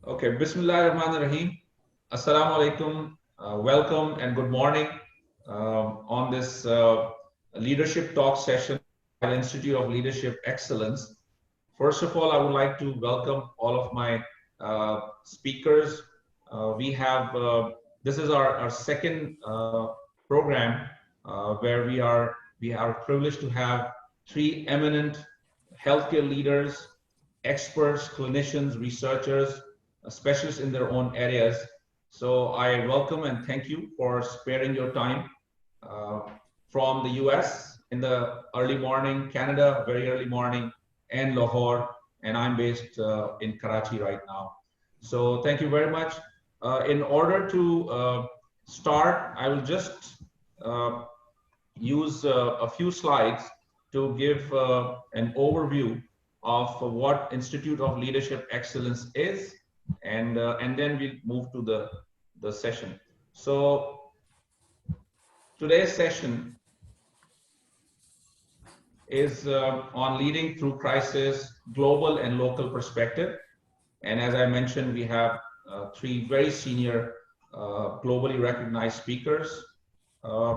Okay, Bismillahirrahmanirrahim. Assalamu alaikum. Welcome and good morning on this leadership talk session at Institute of Leadership Excellence. First of all, I would like to welcome all of my speakers. We have this is our second program where we are privileged to have three eminent healthcare leaders, experts, clinicians, researchers, specialists in their own areas. So I welcome and thank you for sparing your time uh, from the US in the early morning, Canada, very early morning, and Lahore, and I'm based in Karachi right now. So thank you very much. In order to start, I will just uh, use a few slides to give an overview of what Institute of Leadership Excellence is, and then we'll move to the session. So today's session is on leading through crisis, global and local perspective. And as I mentioned, we have three very senior, globally recognized speakers. Uh,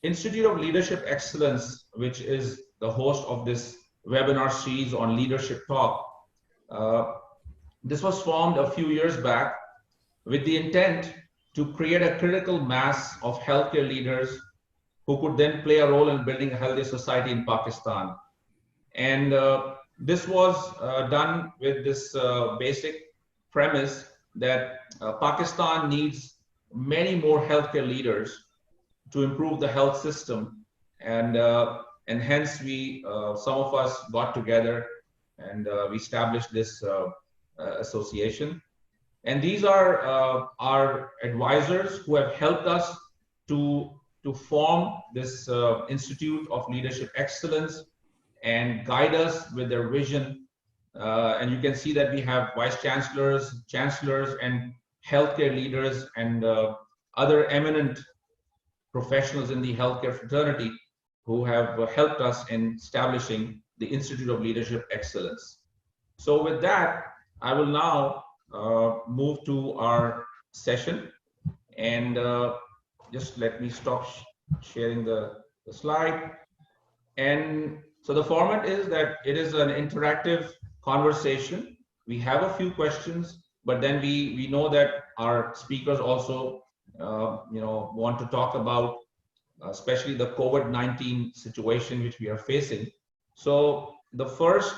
Institute of Leadership Excellence, which is the host of this webinar series on Leadership Talk, this was formed a few years back with the intent to create a critical mass of healthcare leaders who could then play a role in building a healthy society in Pakistan. And this was done with this basic premise that Pakistan needs many more healthcare leaders to improve the health system, and hence we some of us got together and we established this association. And these are our advisors who have helped us to form this Institute of Leadership Excellence and guide us with their vision. And you can see that we have vice chancellors, and healthcare leaders, and other eminent professionals in the healthcare fraternity who have helped us in establishing the Institute of Leadership Excellence. So with that, I will now move to our session, and just let me stop sharing the slide. And so the format is that it is an interactive conversation. We have a few questions, but then we know that our speakers also want to talk about especially the COVID-19 situation which we are facing. So the first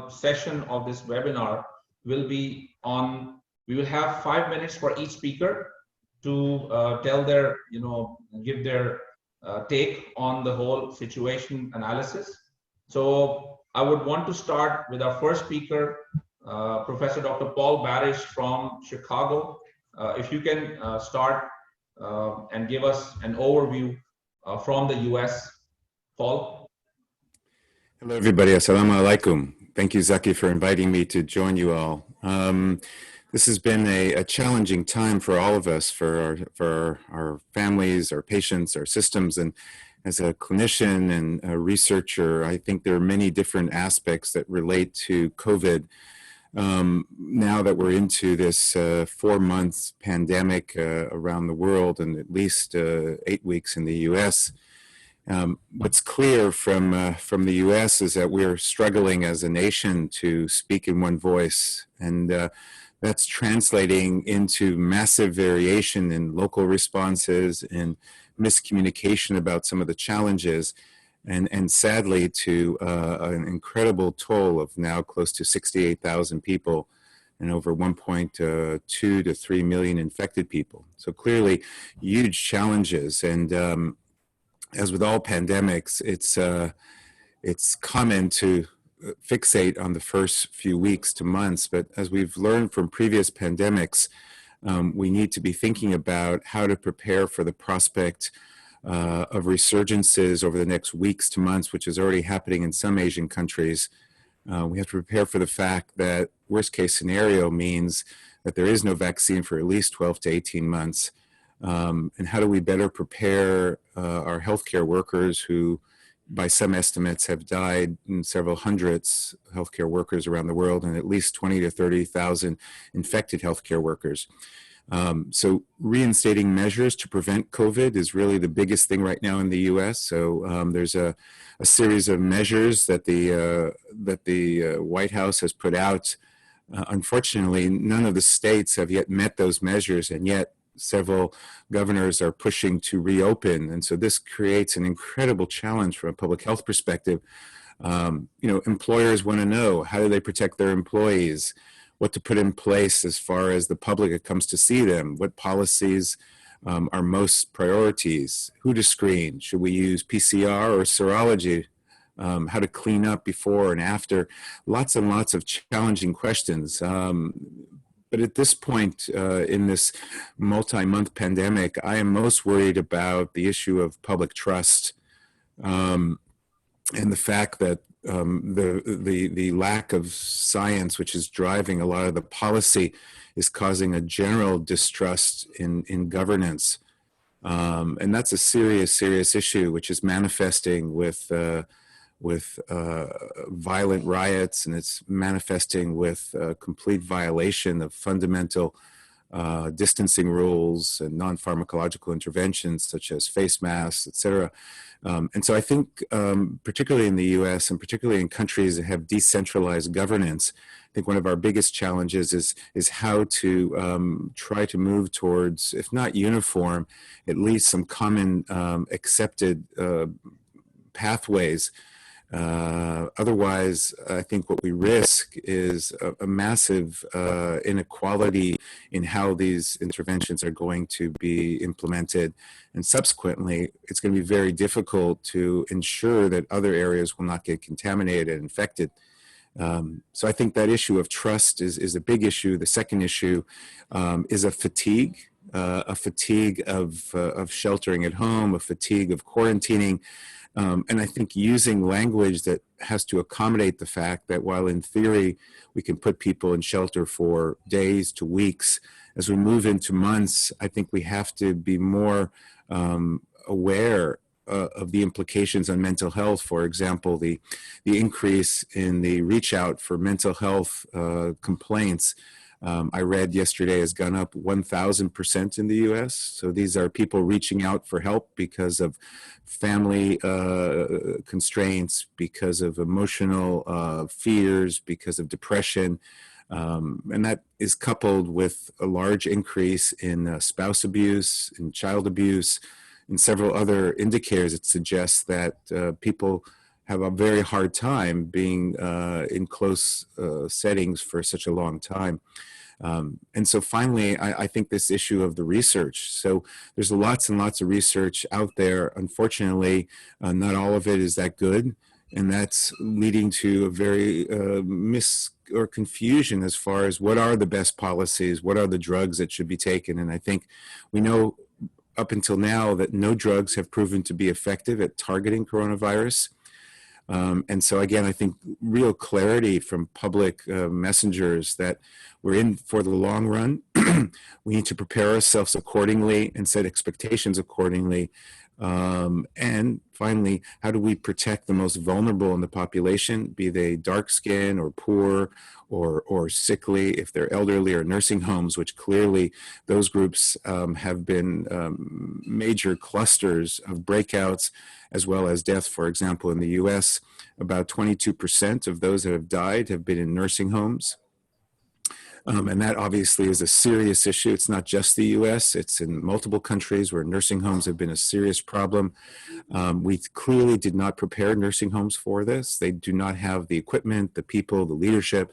session of this webinar will be on, we will have 5 minutes for each speaker to tell their, give their take on the whole situation analysis. So I would want to start with our first speaker, Professor Dr. Paul Barach from Chicago. If you can start and give us an overview from the US, Paul. Hello, everybody. Assalamu alaikum. Thank you, Zaki, for inviting me to join you all. This has been a challenging time for all of us, for our families, our patients, our systems. And as a clinician and a researcher, I think there are many different aspects that relate to COVID. Now that we're into this 4 months pandemic around the world, and at least 8 weeks in the US, what's clear from the US is that we're struggling as a nation to speak in one voice, and that's translating into massive variation in local responses and miscommunication about some of the challenges, and sadly to an incredible toll of now close to 68,000 people and over 1.2 to 3 million infected people. So clearly huge challenges. And as with all pandemics, it's common to fixate on the first few weeks to months, but as we've learned from previous pandemics, we need to be thinking about how to prepare for the prospect of resurgences over the next weeks to months, which is already happening in some Asian countries. We have to prepare for the fact that worst case scenario means that there is no vaccine for at least 12 to 18 months. And how do we better prepare our healthcare workers who by some estimates, have died in several hundreds healthcare workers around the world, and at least 20 to 30,000 infected healthcare workers. So reinstating measures to prevent COVID is really the biggest thing right now in the U.S. So there's a series of measures that the White House has put out. Unfortunately, none of the states have yet met those measures, and yet several governors are pushing to reopen. And so this creates an incredible challenge from a public health perspective. Employers want to know, how do they protect their employees? What to put in place as far as the public that comes to see them? What policies are most priorities? Who to screen? Should we use PCR or serology? How to clean up before and after? Lots and lots of challenging questions. But at this point in this multi-month pandemic, I am most worried about the issue of public trust and the fact that the lack of science, which is driving a lot of the policy, is causing a general distrust in governance. And that's a serious issue, which is manifesting with violent riots, and it's manifesting with complete violation of fundamental distancing rules and non-pharmacological interventions such as face masks, et cetera. And so I think particularly in the US and particularly in countries that have decentralized governance, I think one of our biggest challenges is how to try to move towards, if not uniform, at least some common accepted pathways. Otherwise, I think what we risk is a massive inequality in how these interventions are going to be implemented. And subsequently, it's going to be very difficult to ensure that other areas will not get contaminated and infected. So I think that issue of trust is a big issue. The second issue is a fatigue of sheltering at home, a fatigue of quarantining. And I think using language that has to accommodate the fact that while in theory we can put people in shelter for days to weeks, as we move into months, I think we have to be more aware of the implications on mental health. For example, the increase in the reach out for mental health complaints, I read yesterday, has gone up 1,000% in the US. So these are people reaching out for help because of family constraints, because of emotional fears, because of depression. And that is coupled with a large increase in spouse abuse, in child abuse, and several other indicators that suggest that people have a very hard time being in close settings for such a long time. And so finally, I think this issue of the research. So there's lots and lots of research out there. Unfortunately, not all of it is that good. And that's leading to a very confusion as far as what are the best policies, what are the drugs that should be taken. And I think we know up until now that no drugs have proven to be effective at targeting coronavirus. And so again, I think real clarity from public messengers that we're in for the long run. We need to prepare ourselves accordingly and set expectations accordingly. And finally, how do we protect the most vulnerable in the population, be they dark skinned or poor or sickly, if they're elderly or nursing homes, which clearly those groups have been major clusters of breakouts as well as death. For example, in the US, about 22% of those that have died have been in nursing homes. And that obviously is a serious issue. It's not just the US, it's in multiple countries where nursing homes have been a serious problem. We clearly did not prepare nursing homes for this. They do not have the equipment, the people, the leadership.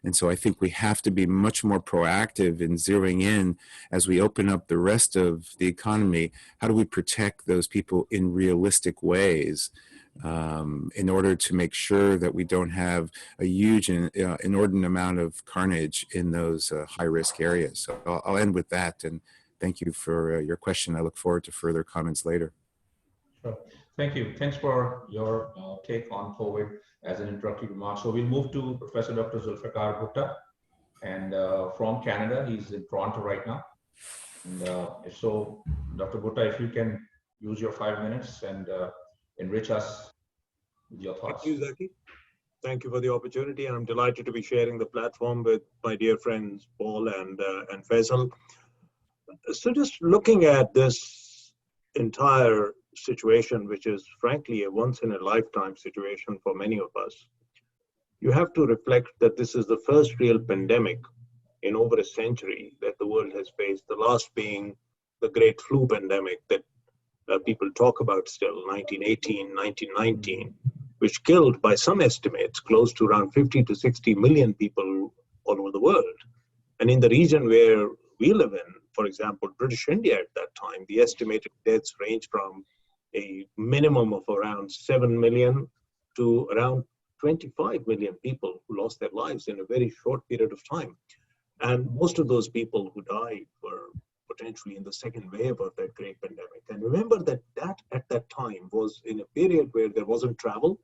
And so I think we have to be much more proactive in zeroing in as we open up the rest of the economy. How do we protect those people in realistic ways? In order to make sure that we don't have a huge and inordinate amount of carnage in those high-risk areas. So I'll end with that, and thank you for your question. I look forward to further comments later. Sure. Thank you. Thanks for your take on COVID as an introductory remark. So we'll move to Professor Dr. Zulfiqar A Bhutta, and from Canada. He's in Toronto right now. And if so, Dr. Bhutta, if you can use your 5 minutes and enrich us with your Thank thoughts. you, Zaki. Thank you for the opportunity. I'm delighted to be sharing the platform with my dear friends Paul and Faisal. So just looking at this entire situation, which is frankly a once in a lifetime situation for many of us, you have to reflect that this is the first real pandemic in over a century that the world has faced, the last being the great flu pandemic that people talk about still, 1918, 1919, which killed, by some estimates, close to around 50 to 60 million people all over the world. And in the region where we live in, for example, British India at that time, the estimated deaths range from a minimum of around 7 million to around 25 million people who lost their lives in a very short period of time. And most of those people who died were potentially in the second wave of that great pandemic. And remember that at that time was in a period where there wasn't travel,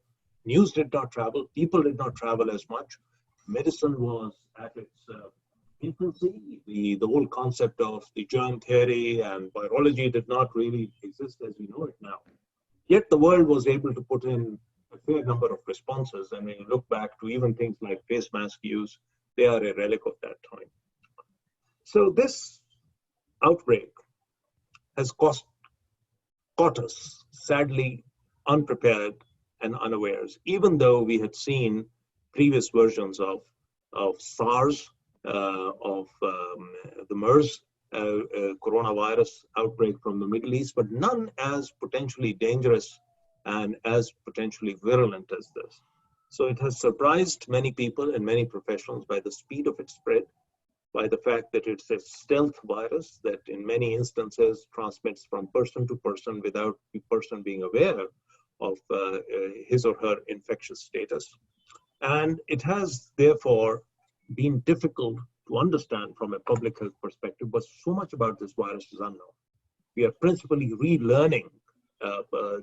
news did not travel, people did not travel as much, medicine was at its infancy, the whole concept of the germ theory and virology did not really exist as we know it now. Yet the world was able to put in a fair number of responses, and when you look back to even things like face mask use, they are a relic of that time. So this outbreak has caught us sadly unprepared and unawares, even though we had seen previous versions of SARS, of the MERS coronavirus outbreak from the Middle East, but none as potentially dangerous and as potentially virulent as this. So it has surprised many people and many professionals by the speed of its spread, by the fact that it's a stealth virus that in many instances transmits from person to person without the person being aware of his or her infectious status. And it has therefore been difficult to understand from a public health perspective, but so much about this virus is unknown. We are principally relearning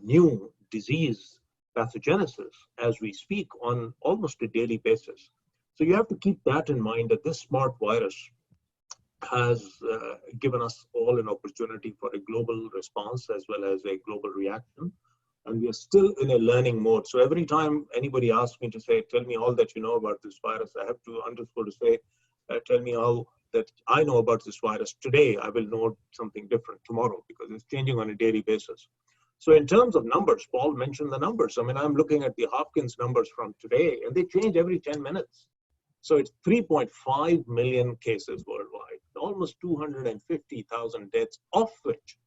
new disease pathogenesis as we speak on almost a daily basis. So you have to keep that in mind, that this smart virus has given us all an opportunity for a global response as well as a global reaction. And we are still in a learning mode. So every time anybody asks me to say, tell me all that you know about this virus, I have to underscore to say, tell me all that I know about this virus today. I will know something different tomorrow because it's changing on a daily basis. So in terms of numbers, Paul mentioned the numbers. I mean, I'm looking at the Hopkins numbers from today, and they change every 10 minutes. So it's 3.5 million cases worldwide, almost 250,000 deaths, of which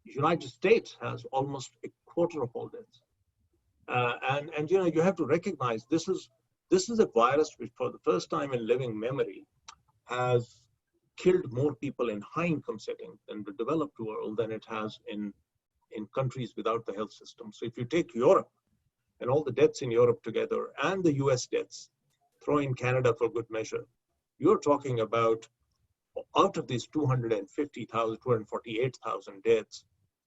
the United States has almost a quarter of all deaths. And you know, you have to recognize this is a virus which for the first time in living memory has killed more people in high income settings in the developed world than it has in countries without the health system. So if you take Europe and all the deaths in Europe together and the US deaths, throw in Canada for good measure, you're talking about, out of these 250,000, 248,000 deaths,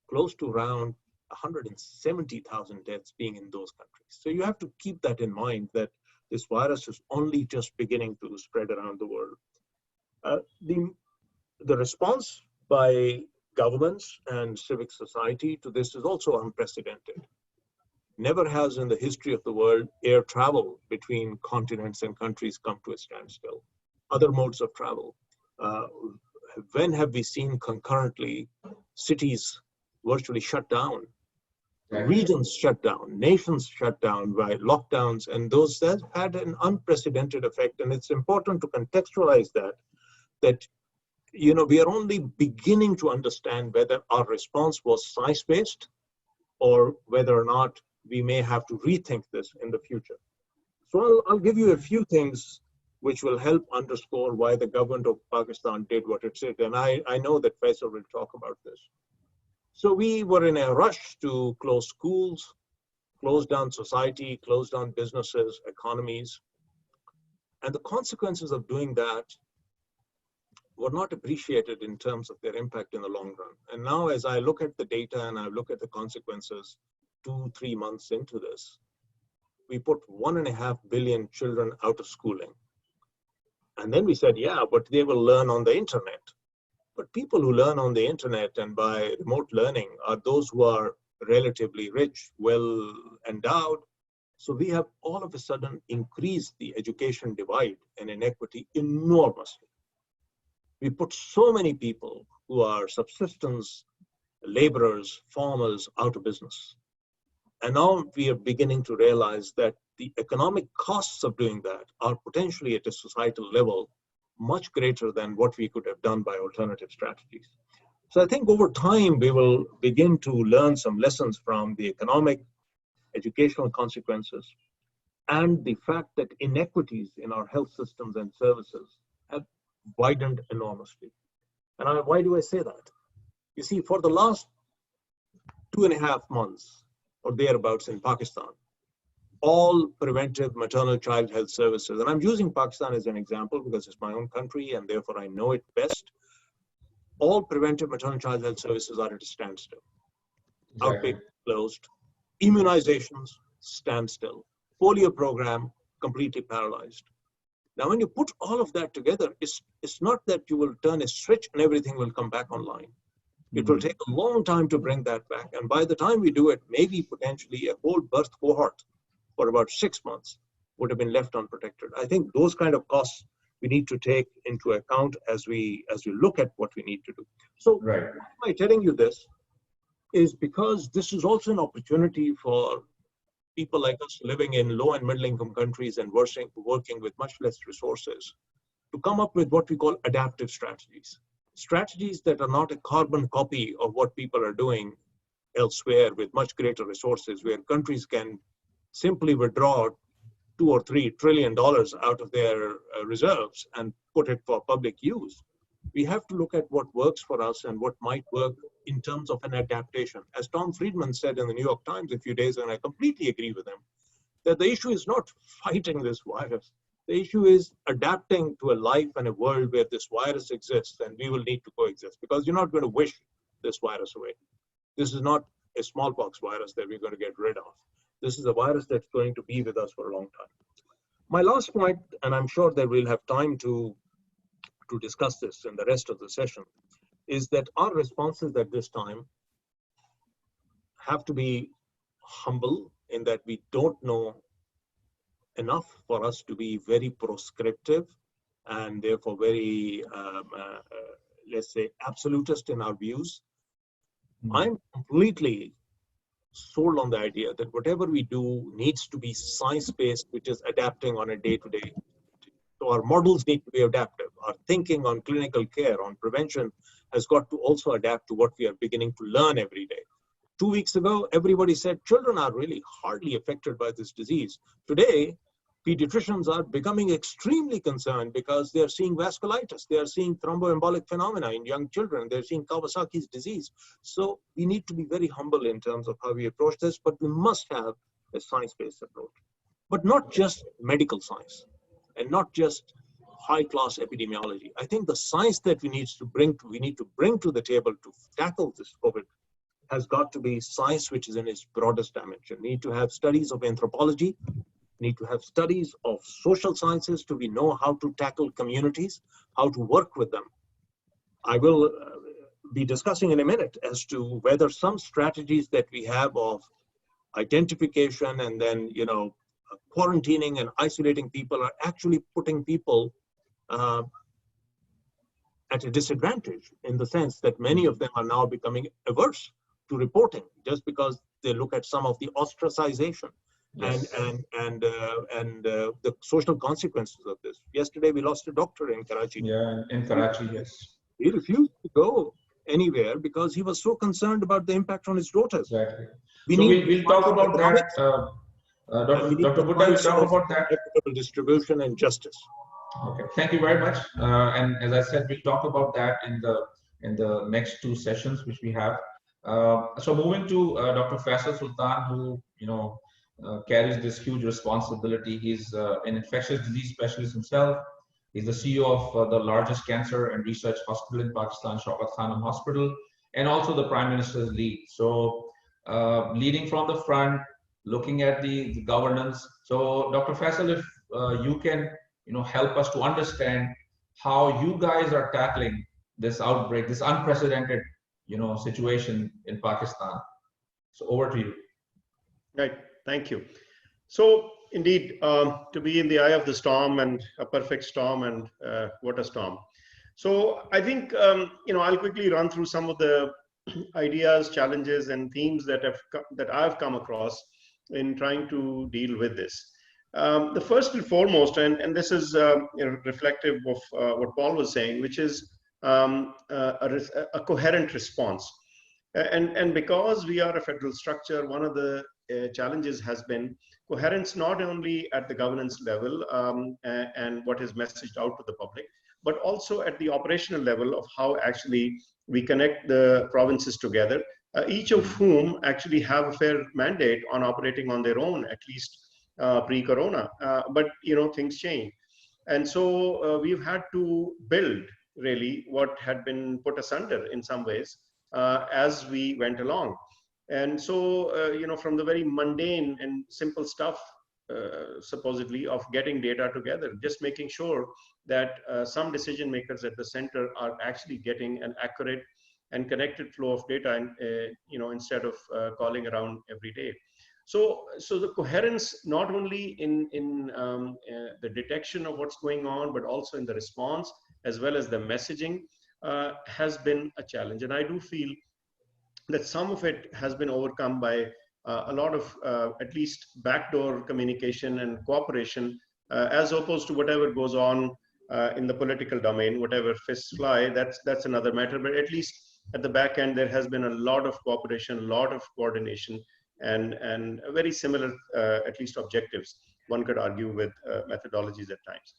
close to around 170,000 deaths being in those countries. So you have to keep that in mind, that this virus is only just beginning to spread around the world. The response by governments and civic society to this is also unprecedented. Never has in the history of the world air travel between continents and countries come to a standstill. Other modes of travel. When have we seen concurrently cities virtually shut down, regions shut down, nations shut down by lockdowns, and those that had an unprecedented effect. And it's important to contextualize that you know, we are only beginning to understand whether our response was science-based or whether or not we may have to rethink this in the future. So I'll give you a few things which will help underscore why the government of Pakistan did what it did. And I know that Faisal will talk about this. So we were in a rush to close schools, close down society, close down businesses, economies. And the consequences of doing that were not appreciated in terms of their impact in the long run. And now as I look at the data and I look at the consequences 2-3 months into this, we put 1.5 billion children out of schooling. And then we said, yeah, but they will learn on the internet. But people who learn on the internet and by remote learning are those who are relatively rich, well endowed. So we have all of a sudden increased the education divide and inequity enormously. We put so many people who are subsistence laborers, farmers out of business. And now we are beginning to realize that the economic costs of doing that are potentially at a societal level much greater than what we could have done by alternative strategies. So I think over time, we will begin to learn some lessons from the economic, educational consequences, and the fact that inequities in our health systems and services have widened enormously. And why do I say that? You see, for the last 2.5 months or thereabouts in Pakistan, all preventive maternal child health services, and I'm using Pakistan as an example because it's my own country and therefore I know it best, all preventive maternal child health services are at a standstill. Exactly. Outpatient closed, immunizations standstill, polio program completely paralyzed. Now, when you put all of that together, it's not that you will turn a switch and everything will come back online. It will take a long time to bring that back. And by the time we do it, maybe potentially a whole birth cohort for about 6 months would have been left unprotected. I think those kind of costs we need to take into account as we look at what we need to do. So Right. why am I telling you this? Is because this is also an opportunity for people like us living in low and middle income countries and working with much less resources to come up with what we call adaptive strategies. Strategies that are not a carbon copy of what people are doing elsewhere with much greater resources, where countries can simply withdraw $2 or $3 trillion out of their reserves and put it for public use. We have to look at what works for us and what might work in terms of an adaptation. As Tom Friedman said in the New York Times a few days ago, and I completely agree with him, that the issue is not fighting this virus. The issue is adapting to a life and a world where this virus exists and we will need to coexist, because you're not going to wish this virus away. This is not a smallpox virus that we're going to get rid of. This is a virus that's going to be with us for a long time. My last point, and I'm sure that we'll have time to discuss this in the rest of the session, is that our responses at this time have to be humble in that we don't know enough for us to be very prescriptive and therefore very, let's say, absolutist in our views. I'm completely sold on the idea that whatever we do needs to be science-based, which is adapting on a day-to-day. So our models need to be adaptive. Our thinking on clinical care, on prevention, has got to also adapt to what we are beginning to learn every day. 2 weeks ago, everybody said children are really hardly affected by this disease. Today, pediatricians are becoming extremely concerned because they are seeing vasculitis, they are seeing thromboembolic phenomena in young children, they're seeing Kawasaki's disease. So we need to be very humble in terms of how we approach this, but we must have a science-based approach. But not just medical science and not just high-class epidemiology. I think the science that we need to bring to the table to tackle this COVID has got to be science which is in its broadest dimension. We need to have studies of anthropology, need to have studies of social sciences to know how to tackle communities, how to work with them. I will be discussing in a minute as to whether some strategies that we have of identification and then, quarantining and isolating people are actually putting people at a disadvantage, in the sense that many of them are now becoming averse to reporting just because they look at some of the ostracization. Yes. and the social consequences of this. Yesterday, we lost a doctor in Karachi. Yeah, in Karachi, yes. He refused to go anywhere because he was so concerned about the impact on his daughters. Exactly. We'll talk about that. Dr. Bhutta will talk about that. Equitable distribution and justice. Okay, thank you very much. And as I said, we'll talk about that in the next 2 sessions which we have. So moving to Dr. Faisal Sultan, who carries this huge responsibility. He's an infectious disease specialist himself. He's the CEO of the largest cancer and research hospital in Pakistan, Shaukat Khanum Hospital, and also the Prime Minister's lead. So leading from the front, looking at the governance. So Dr. Faisal, if you can help us to understand how you guys are tackling this outbreak, this unprecedented situation in Pakistan. So over to you. Right, thank you. So indeed, to be in the eye of the storm, and a perfect storm, and what a storm. So I think, I'll quickly run through some of the ideas, challenges, and themes that I've come across in trying to deal with this. The first and foremost, and this is reflective of what Paul was saying, which is a coherent response. And because we are a federal structure, one of the challenges has been coherence, not only at the governance level and what is messaged out to the public, but also at the operational level of how actually we connect the provinces together, each of whom actually have a fair mandate on operating on their own, at least pre-corona. But things change. And so we've had to build really what had been put asunder in some ways as we went along. And so, from the very mundane and simple stuff, supposedly, of getting data together, just making sure that some decision makers at the center are actually getting an accurate and connected flow of data, and, instead of calling around every day. So the coherence, not only in the detection of what's going on, but also in the response, as well as the messaging, has been a challenge. And I do feel that some of it has been overcome by a lot of at least backdoor communication and cooperation, as opposed to whatever goes on in the political domain. Whatever fists fly, that's another matter. But at least at the back end, there has been a lot of cooperation, a lot of coordination, and very similar, at least objectives, one could argue, with methodologies at times.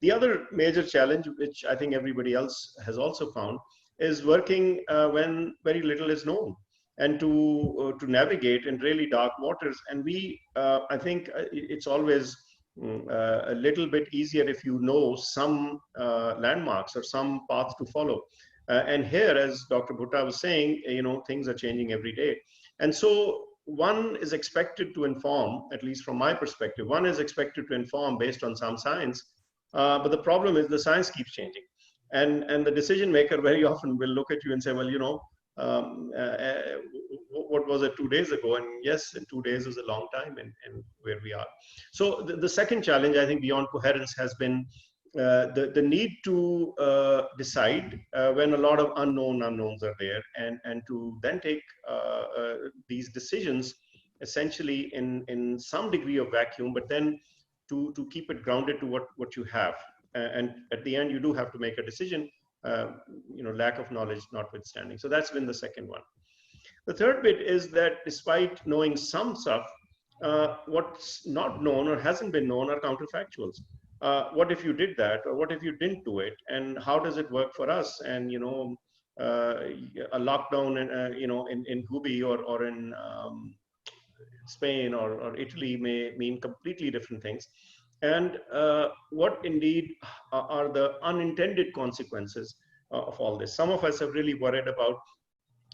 The other major challenge, which I think everybody else has also found, is working when very little is known, and to navigate in really dark waters. And I think it's always a little bit easier if you know some landmarks or some paths to follow. And here, as Dr. Bhutta was saying, things are changing every day. And so one is expected to inform, at least from my perspective, one is expected to inform based on some science. But the problem is the science keeps changing. And the decision maker very often will look at you and say, well, what was it 2 days ago? And yes, 2 days is a long time in where we are. So the second challenge, I think, beyond coherence has been the need to decide when a lot of unknowns are there, and to then take these decisions essentially in some degree of vacuum, but then to keep it grounded to what you have. And at the end, you do have to make a decision, lack of knowledge notwithstanding. So that's been the second one. The third bit is that despite knowing some stuff, what's not known or hasn't been known are counterfactuals. What if you did that, or what if you didn't do it, and how does it work for us? And a lockdown in Hubei or in Spain or Italy may mean completely different things. And what indeed are the unintended consequences of all this? Some of us have really worried about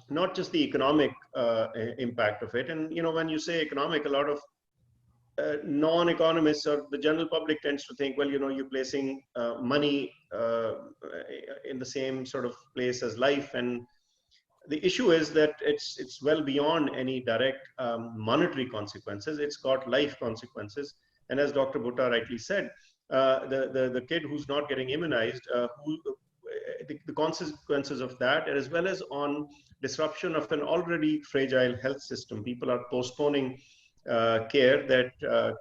not just the economic impact of it. And when you say economic, a lot of non-economists or the general public tends to think, well, you're placing money in the same sort of place as life. And the issue is that it's well beyond any direct monetary consequences. It's got life consequences. And as Dr. Bhutta rightly said, the kid who's not getting immunized, the consequences of that, as well as on disruption of an already fragile health system. People are postponing care that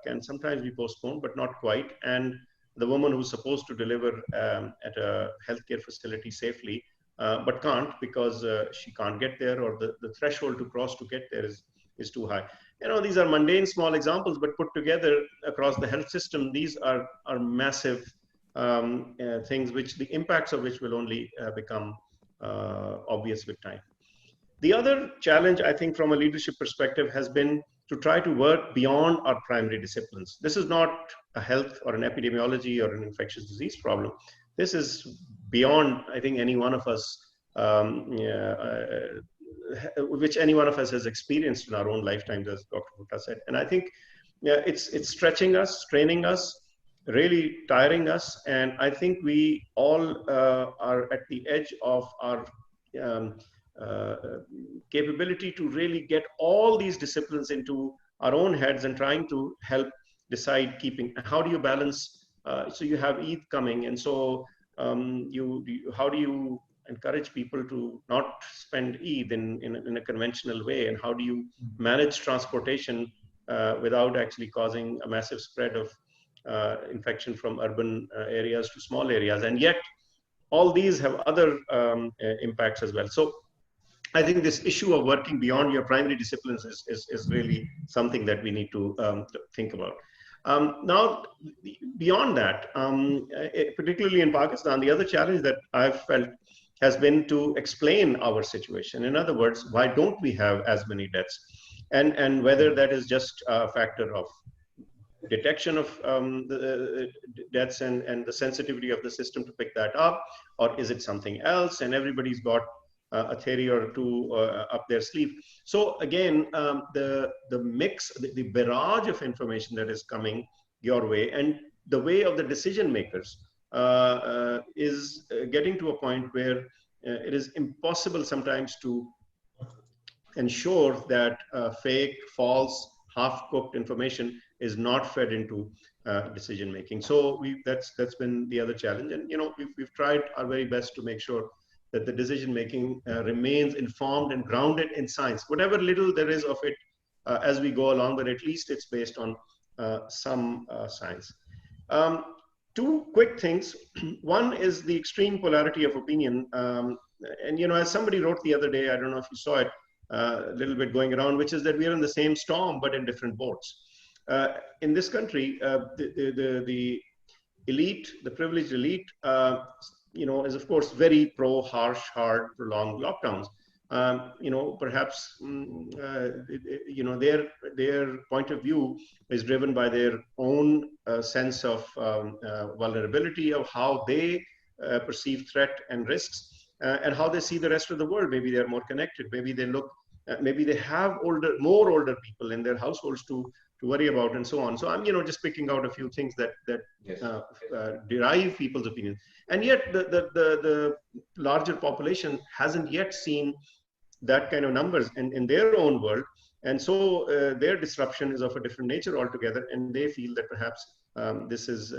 can sometimes be postponed, but not quite. And the woman who's supposed to deliver at a healthcare facility safely, but can't because she can't get there, or the threshold to cross to get there is too high. These are mundane small examples, but put together across the health system, these are massive things, which the impacts of which will only become obvious with time. The other challenge, I think, from a leadership perspective has been to try to work beyond our primary disciplines. This is not a health or an epidemiology or an infectious disease problem. This is beyond, I think, any one of us, which any one of us has experienced in our own lifetimes, as Dr. Bhutta said. And I think it's stretching us, training us, really tiring us. And I think we all are at the edge of our capability to really get all these disciplines into our own heads and trying to help decide how do you balance, so you have Eid coming, and so how do you encourage people to not spend Eid in a conventional way, and how do you manage transportation without actually causing a massive spread of infection from urban areas to small areas, and yet all these have other impacts as well. So I think this issue of working beyond your primary disciplines is really something that we need to think about. Now, beyond that, particularly in Pakistan, the other challenge that I've felt has been to explain our situation. In other words, why don't we have as many deaths? And whether that is just a factor of detection of the deaths and the sensitivity of the system to pick that up, or is it something else? And everybody's got a theory or two up their sleeve. So again, the mix, the barrage of information that is coming your way, and the way of the decision makers is getting to a point where it is impossible sometimes to ensure that fake, false, half-cooked information is not fed into decision making. So that's been the other challenge, and we've tried our very best to make sure that the decision making remains informed and grounded in science, whatever little there is of it as we go along, but at least it's based on some science. Two quick things. One is the extreme polarity of opinion, and as somebody wrote the other day, I don't know if you saw it, a little bit going around, which is that we are in the same storm but in different boats. In this country, the elite, the privileged elite, is of course very pro harsh, hard, prolonged lockdowns. Perhaps their point of view is driven by their own sense of vulnerability, of how they perceive threat and risks, and how they see the rest of the world. Maybe they're more connected. Maybe they maybe they have more older people in their households to worry about, and so on. So I'm just picking out a few things that Yes. derive people's opinions, and yet the larger population hasn't yet seen that kind of numbers in their own world, and so their disruption is of a different nature altogether, and they feel that perhaps this is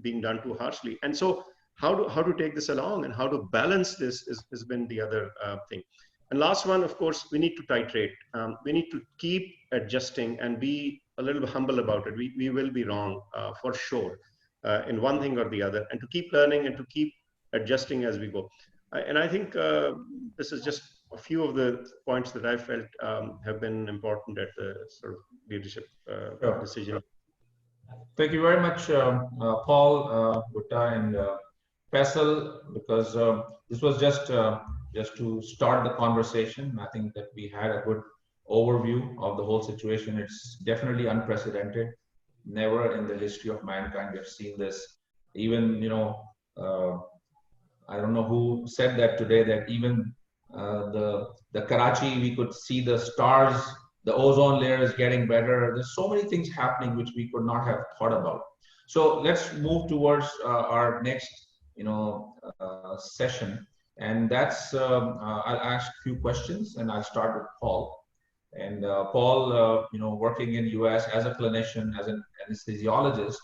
being done too harshly. And so how to take this along and how to balance this has been the other thing. And last one, of course, we need to titrate. We need to keep adjusting and be a little bit humble about it. We will be wrong for sure in one thing or the other, and to keep learning and to keep adjusting as we go. And I think this is just a few of the points that I felt have been important at the sort of leadership decision. Thank you very much, Paul, Bhutta, and Faisal, because this was just to start the conversation. I think that we had a good overview of the whole situation. It's definitely unprecedented. Never in the history of mankind we have seen this. Even, I don't know who said that today, that even the Karachi, we could see the stars, the ozone layer is getting better. There's so many things happening which we could not have thought about. So let's move towards our next, session, and that's I'll ask a few questions, and I'll start with Paul. And Paul, working in US as a clinician, as an anesthesiologist,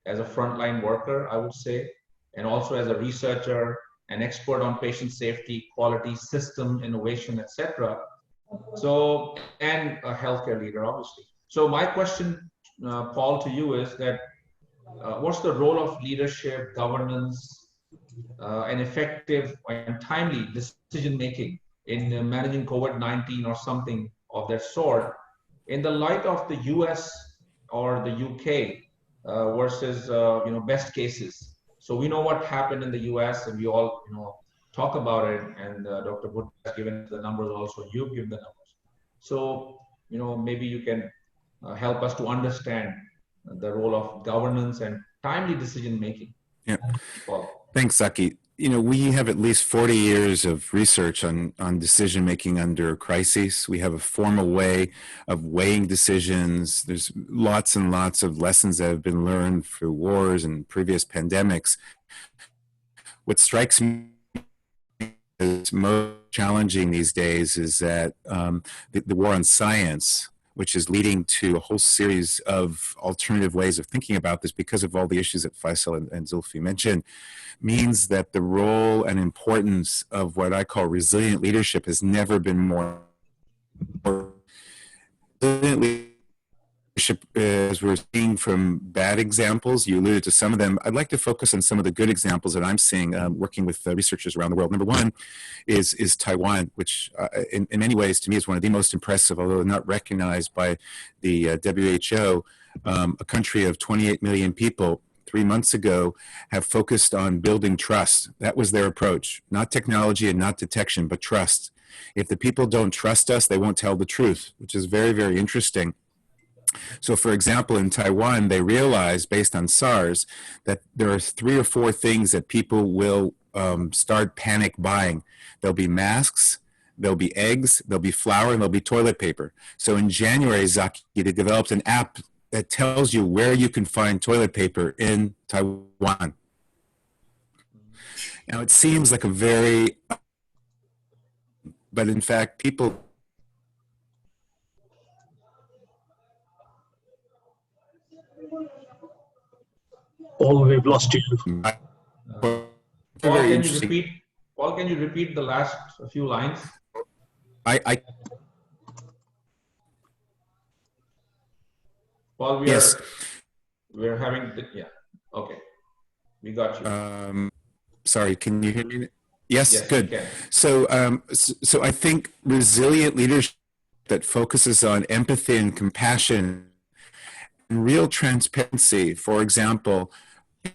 as a frontline worker, I would say, and also as a researcher, an expert on patient safety, quality, system innovation, etc. So, and a healthcare leader, obviously. So my question, Paul, to you is that what's the role of leadership, governance, and effective and timely decision-making in managing COVID-19 or something of that sort in the light of the US or the UK versus, best cases? So we know what happened in the US, and we all, talk about it, and Dr. Bhutta has given the numbers also, you've given the numbers. So, maybe you can help us to understand the role of governance and timely decision-making. Yeah. Paul. Thanks, Zaki. We have at least 40 years of research on decision-making under crises. We have a formal way of weighing decisions. There's lots and lots of lessons that have been learned through wars and previous pandemics. What strikes me is most challenging these days is that the war on science, which is leading to a whole series of alternative ways of thinking about this because of all the issues that Faisal and Zulfi mentioned, means that the role and importance of what I call resilient leadership has never been more important. Resilient leadership, as we're seeing from bad examples, you alluded to some of them. I'd like to focus on some of the good examples that I'm seeing working with researchers around the world. Number one is Taiwan, which in many ways to me is one of the most impressive, although not recognized by the WHO. A country of 28 million people 3 months ago have focused on building trust. That was their approach, not technology and not detection, but trust. If the people don't trust us, they won't tell the truth, which is very, very interesting. So, for example, in Taiwan, they realized, based on SARS, that there are 3 or 4 things that people will start panic buying. There'll be masks, there'll be eggs, there'll be flour, and there'll be toilet paper. So in January, Zaki, they developed an app that tells you where you can find toilet paper in Taiwan. Now, it seems like a very, but in fact, people... Paul, we've lost you. Paul, can you repeat the last few lines? Paul, we're having yeah. Okay, we got you. Sorry, can you hear me? Yes, good. Okay. So I think resilient leadership that focuses on empathy and compassion and real transparency. For example,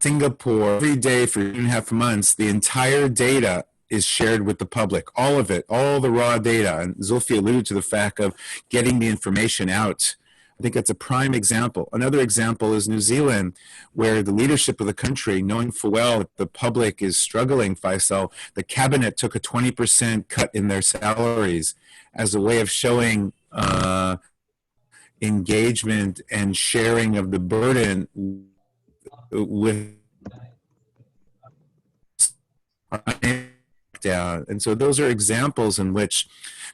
Singapore, every day for 2.5 months, the entire data is shared with the public, all of it, all the raw data. And Zulfi alluded to the fact of getting the information out. I think that's a prime example. Another example is New Zealand, where the leadership of the country, knowing full well that the public is struggling, Faisal, the cabinet took a 20% cut in their salaries as a way of showing engagement and sharing of the burden with down. And so those are examples in which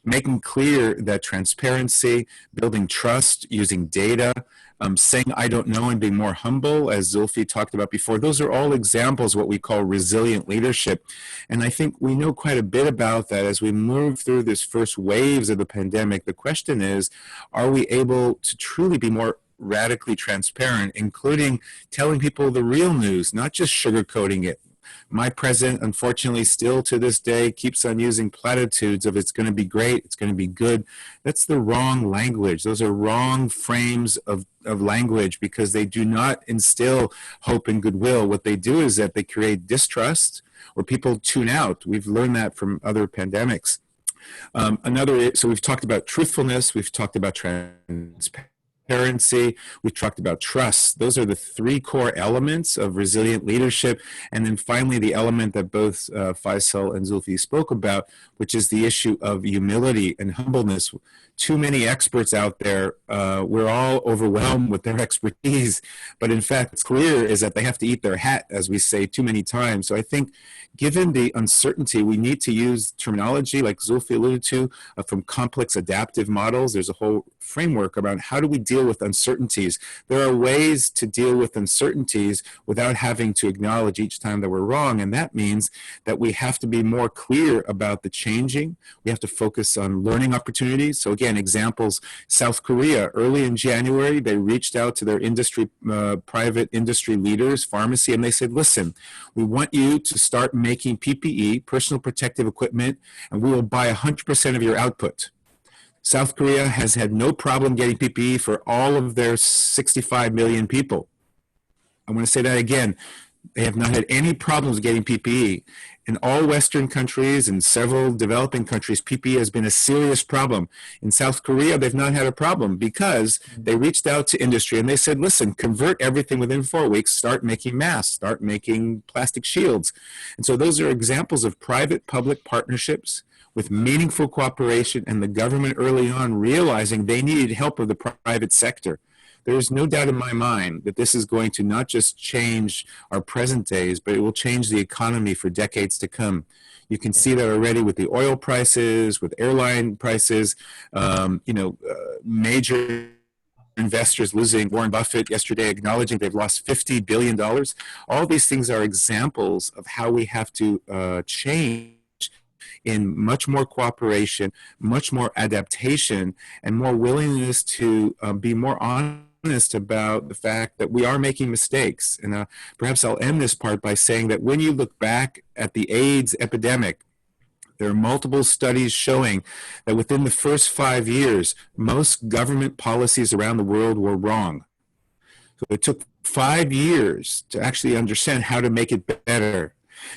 making clear that transparency, building trust, using data, saying I don't know and being more humble, as Zulfi talked about before, those are all examples of what we call resilient leadership. And I think we know quite a bit about that as we move through this first waves of the pandemic. The question is, are we able to truly be more radically transparent, including telling people the real news, not just sugarcoating it? My president, unfortunately, still to this day keeps on using platitudes of it's going to be great, it's going to be good. That's the wrong language. Those are wrong frames of language because they do not instill hope and goodwill. What they do is that they create distrust or people tune out. We've learned that from other pandemics. So we've talked about truthfulness, we've talked about transparency, we've talked about trust. Those are the 3 core elements of resilient leadership. And then finally, the element that both Faisal and Zulfi spoke about, which is the issue of humility and humbleness. Too many experts out there, we're all overwhelmed with their expertise, but in fact, it's clear is that they have to eat their hat, as we say too many times. So I think given the uncertainty, we need to use terminology like Zulfi alluded to from complex adaptive models. There's a whole framework around how do we deal with uncertainties. There are ways to deal with uncertainties without having to acknowledge each time that we're wrong, and that means that we have to be more clear about the changing. We have to focus on learning opportunities. So again, examples, South Korea, early in January, they reached out to their industry, private industry leaders, pharmacy, and they said, listen, we want you to start making PPE, personal protective equipment, and we will buy 100% of your output. South Korea has had no problem getting PPE for all of their 65 million people. I want to say that again. They have not had any problems getting PPE. In all Western countries and several developing countries, PPE has been a serious problem. In South Korea, they've not had a problem because they reached out to industry and they said, listen, convert everything within 4 weeks, start making masks, start making plastic shields. And so those are examples of private-public partnerships with meaningful cooperation and the government early on realizing they needed help of the private sector. There is no doubt in my mind that this is going to not just change our present days, but it will change the economy for decades to come. You can see that already with the oil prices, with airline prices, major investors losing. Warren Buffett yesterday acknowledging they've lost $50 billion. All these things are examples of how we have to change in much more cooperation, much more adaptation, and more willingness to be more honest about the fact that we are making mistakes. And perhaps I'll end this part by saying that when you look back at the AIDS epidemic, there are multiple studies showing that within the first 5 years, most government policies around the world were wrong. So it took 5 years to actually understand how to make it better.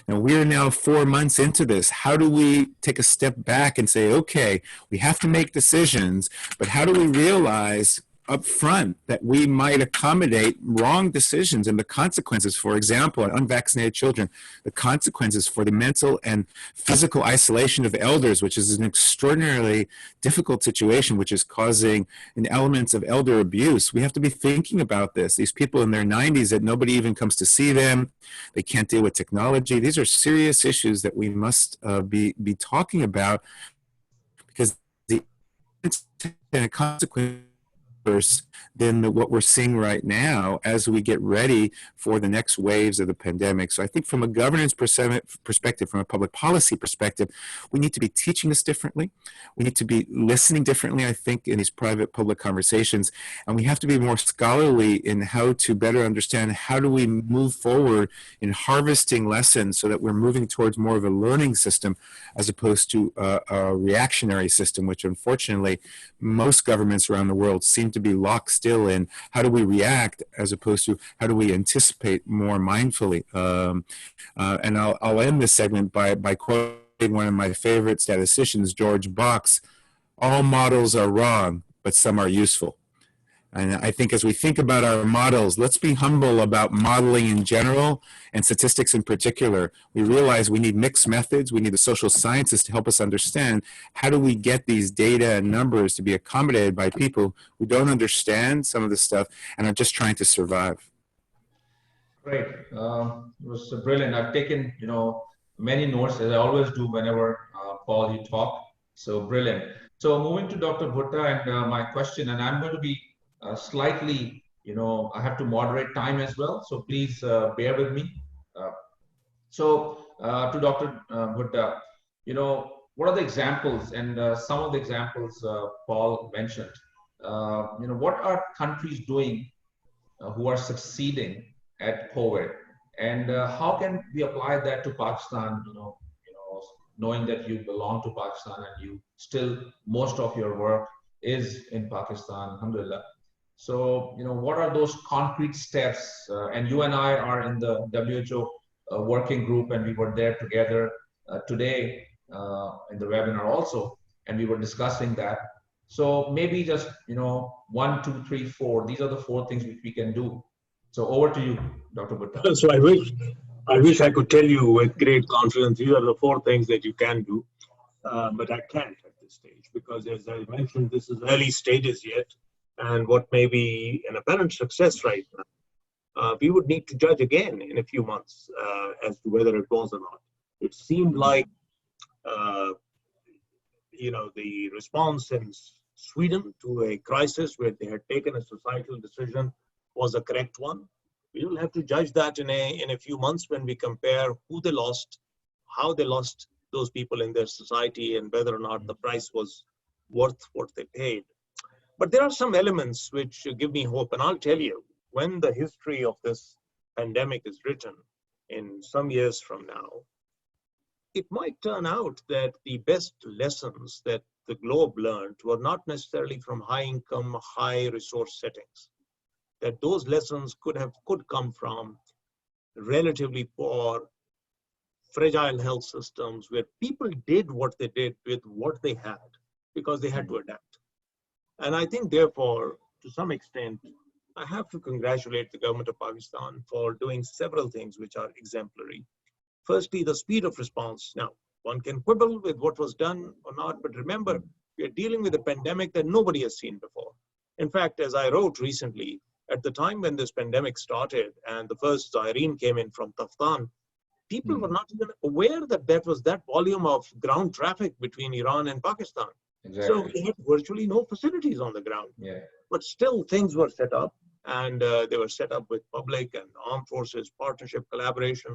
Now, we're now 4 months into this. How do we take a step back and say, okay, we have to make decisions, but how do we realize up front that we might accommodate wrong decisions and the consequences, for example, on unvaccinated children, the consequences for the mental and physical isolation of elders, which is an extraordinarily difficult situation, which is causing an element of elder abuse. We have to be thinking about this. These people in their 90s that nobody even comes to see them, they can't deal with technology. These are serious issues that we must be talking about, because the consequence than what we're seeing right now as we get ready for the next waves of the pandemic. So I think from a governance perspective, from a public policy perspective, we need to be teaching this differently. We need to be listening differently, I think, in these private public conversations. And we have to be more scholarly in how to better understand how do we move forward in harvesting lessons so that we're moving towards more of a learning system as opposed to a reactionary system, which unfortunately most governments around the world seem to be locked still in. How do we react as opposed to how do we anticipate more mindfully? And I'll end this segment by quoting one of my favorite statisticians, George Box: all models are wrong, but some are useful. And I think as we think about our models, let's be humble about modeling in general and statistics in particular. We realize we need mixed methods. We need the social sciences to help us understand how do we get these data and numbers to be accommodated by people who don't understand some of this stuff and are just trying to survive. Great. It was brilliant. I've taken, many notes, as I always do whenever, Paul, you talk. So brilliant. So moving to Dr. Bhutta and my question, and I'm going to be slightly, I have to moderate time as well. So please bear with me. To Dr. Bhutta, what are the examples, and some of the examples Paul mentioned, what are countries doing who are succeeding at COVID, and how can we apply that to Pakistan, knowing that you belong to Pakistan and you still, most of your work is in Pakistan, alhamdulillah. So, what are those concrete steps? And you and I are in the WHO working group, and we were there together today in the webinar also, and we were discussing that. So maybe just, 1, 2, 3, 4, these are the 4 things which we can do. So over to you, Dr. Bhutta. So I wish I could tell you with great confidence, these are the 4 things that you can do, but I can't at this stage, because as I mentioned, this is early stages yet. And what may be an apparent success right now, we would need to judge again in a few months as to whether it was or not. It seemed like, the response in Sweden to a crisis where they had taken a societal decision was a correct one. We will have to judge that in a few months when we compare who they lost, how they lost those people in their society, and whether or not the price was worth what they paid. But there are some elements which give me hope, and I'll tell you, when the history of this pandemic is written in some years from now, it might turn out that the best lessons that the globe learned were not necessarily from high income, high resource settings, that those lessons could come from relatively poor, fragile health systems where people did what they did with what they had because they had to adapt. And I think, therefore, to some extent, I have to congratulate the government of Pakistan for doing several things which are exemplary. Firstly, the speed of response. Now, one can quibble with what was done or not, but remember, we are dealing with a pandemic that nobody has seen before. In fact, as I wrote recently, at the time when this pandemic started and the first Zyrene came in from Taftan, people were not even aware that that was that volume of ground traffic between Iran and Pakistan. Exactly. So we had virtually no facilities on the ground. Yeah. But still things were set up, and they were set up with public and armed forces partnership collaboration.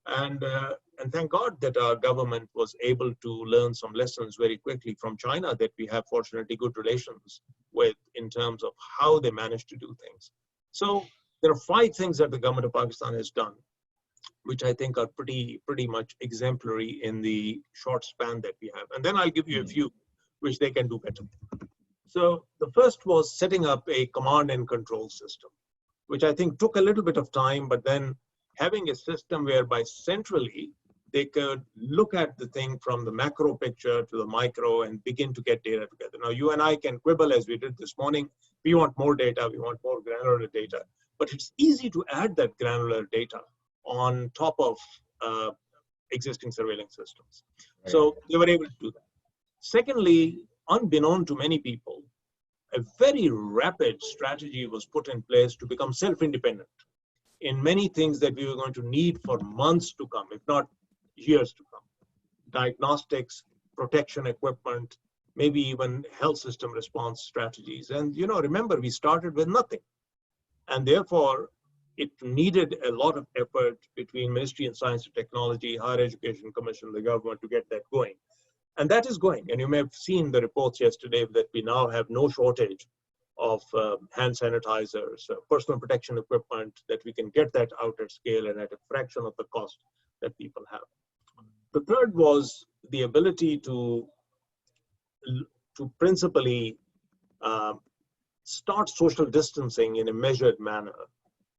And thank God that our government was able to learn some lessons very quickly from China that we have fortunately good relations with in terms of how they managed to do things. So there are 5 things that the government of Pakistan has done, which I think are pretty much exemplary in the short span that we have. And then I'll give you a few which they can do better. So the first was setting up a command and control system, which I think took a little bit of time, but then having a system whereby centrally they could look at the thing from the macro picture to the micro and begin to get data together. Now, you and I can quibble as we did this morning. We want more data, we want more granular data, but it's easy to add that granular data on top of existing surveillance systems. Right. So they were able to do that. Secondly, unbeknown to many people, a very rapid strategy was put in place to become self-independent in many things that we were going to need for months to come, if not years to come. Diagnostics, protection equipment, maybe even health system response strategies. And remember, we started with nothing. And therefore, it needed a lot of effort between Ministry of Science and Technology, Higher Education Commission, the government to get that going. And that is going. And you may have seen the reports yesterday that we now have no shortage of hand sanitizers, personal protection equipment, that we can get that out at scale and at a fraction of the cost that people have. The third was the ability to principally start social distancing in a measured manner,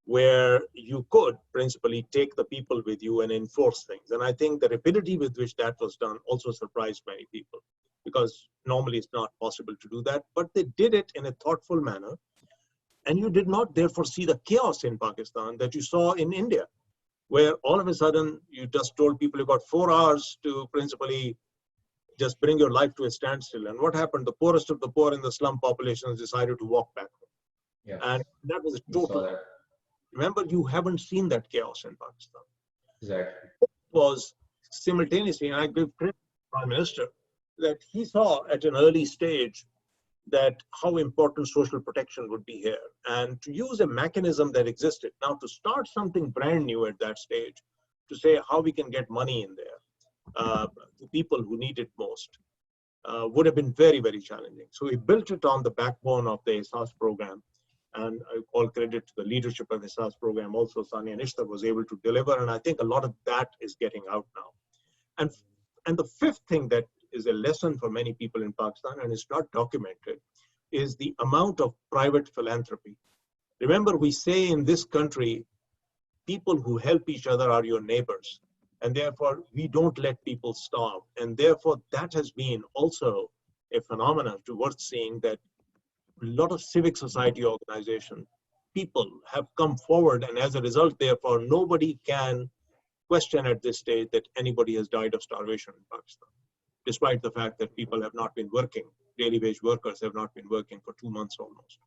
where you could principally take the people with you and enforce things. And I think the rapidity with which that was done also surprised many people, because normally it's not possible to do that, but they did it in a thoughtful manner. And you did not therefore see the chaos in Pakistan that you saw in India, where all of a sudden you just told people you got 4 hours to principally just bring your life to a standstill. And what happened? The poorest of the poor in the slum populations decided to walk back home. Yeah. And that was a total. Remember, you haven't seen that chaos in Pakistan. Exactly. It was simultaneously, and I give credit to the Prime Minister, that he saw at an early stage that how important social protection would be here, and to use a mechanism that existed. Now, to start something brand new at that stage, to say how we can get money in there to people who need it most, would have been very, very challenging. So we built it on the backbone of the ESAS program. And all credit to the leadership of the ESAS program. Also, Sani and Ishtar was able to deliver. And I think a lot of that is getting out now. And the fifth thing that is a lesson for many people in Pakistan, and it's not documented, is the amount of private philanthropy. Remember, we say in this country, people who help each other are your neighbors. And therefore, we don't let people starve. And therefore, that has been also a phenomenon worth seeing, that a lot of civic society organizations, people have come forward, and as a result, therefore, nobody can question at this stage that anybody has died of starvation in Pakistan, despite the fact that people have not been working. Daily wage workers have not been working for 2 months almost.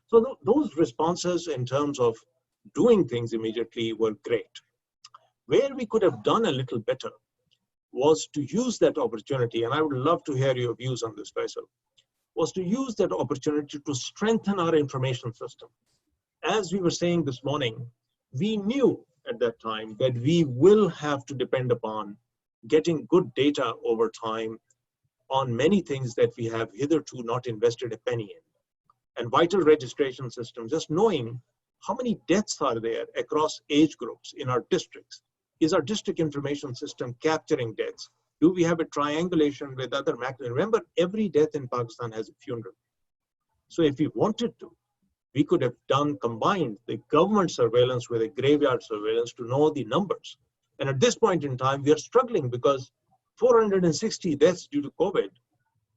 So those responses in terms of doing things immediately were great. Where we could have done a little better was to use that opportunity, and I would love to hear your views on this, Faisal, was to use that opportunity to strengthen our information system. As we were saying this morning, we knew at that time that we will have to depend upon getting good data over time on many things that we have hitherto not invested a penny in. And vital registration systems, just knowing how many deaths are there across age groups in our districts. Is our district information system capturing deaths? Do we have a triangulation with other mechanisms? Remember, every death in Pakistan has a funeral. So if we wanted to, we could have combined the government surveillance with a graveyard surveillance to know the numbers. And at this point in time, we are struggling because 460 deaths due to COVID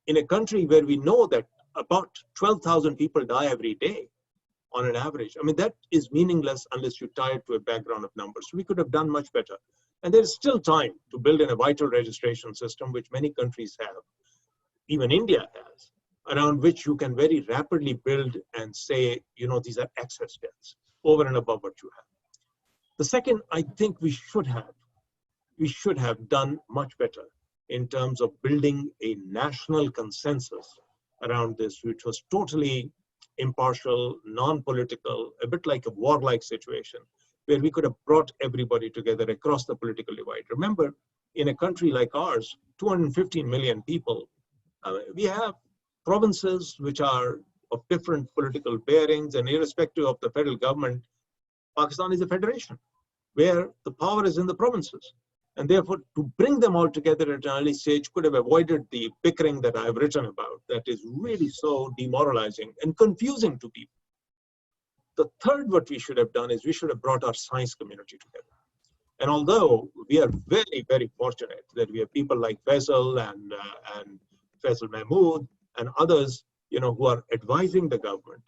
in a country where we know that about 12,000 people die every day on an average. I mean, that is meaningless unless you tie it to a background of numbers. So we could have done much better. And there is still time to build in a vital registration system, which many countries have. Even India has. around which you can very rapidly build and say, you know, these are excess deaths over and above what you have. The second, I think we should have done much better in terms of building a national consensus around this, which was totally impartial, non-political, a bit like a warlike situation, where we could have brought everybody together across the political divide. Remember, in a country like ours, 215 million people, we have provinces which are of different political bearings, and irrespective of the federal government, Pakistan is a federation where the power is in the provinces. And therefore, to bring them all together at an early stage could have avoided the bickering that I've written about that is really so demoralizing and confusing to people. The third, what we should have done is we should have brought our science community together. And although we are very, very fortunate that we have people like Faisal and Faisal Mahmood and others, you know, who are advising the government,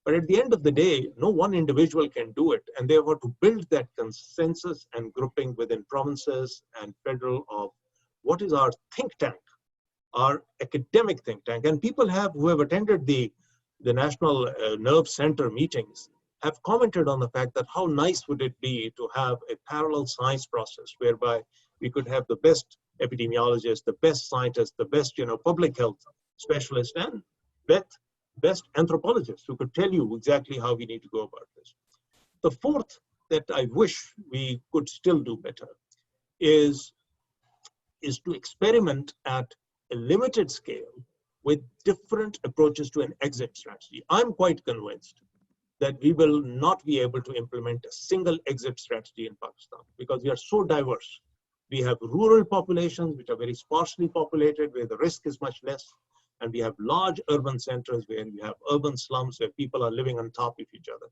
but at the end of the day, no one individual can do it. And therefore, to build that consensus and grouping within provinces and federal of what is our think tank, our academic think tank. And people who have attended the National Nerve Center meetings have commented on the fact that how nice would it be to have a parallel science process whereby we could have the best epidemiologists, the best scientists, the best, you know, public health specialists, and best anthropologists who could tell you exactly how we need to go about this. The fourth that I wish we could still do better is to experiment at a limited scale with different approaches to an exit strategy. I'm quite convinced that we will not be able to implement a single exit strategy in Pakistan because we are so diverse. We have rural populations which are very sparsely populated, where the risk is much less. And we have large urban centers where we have urban slums where people are living on top of each other.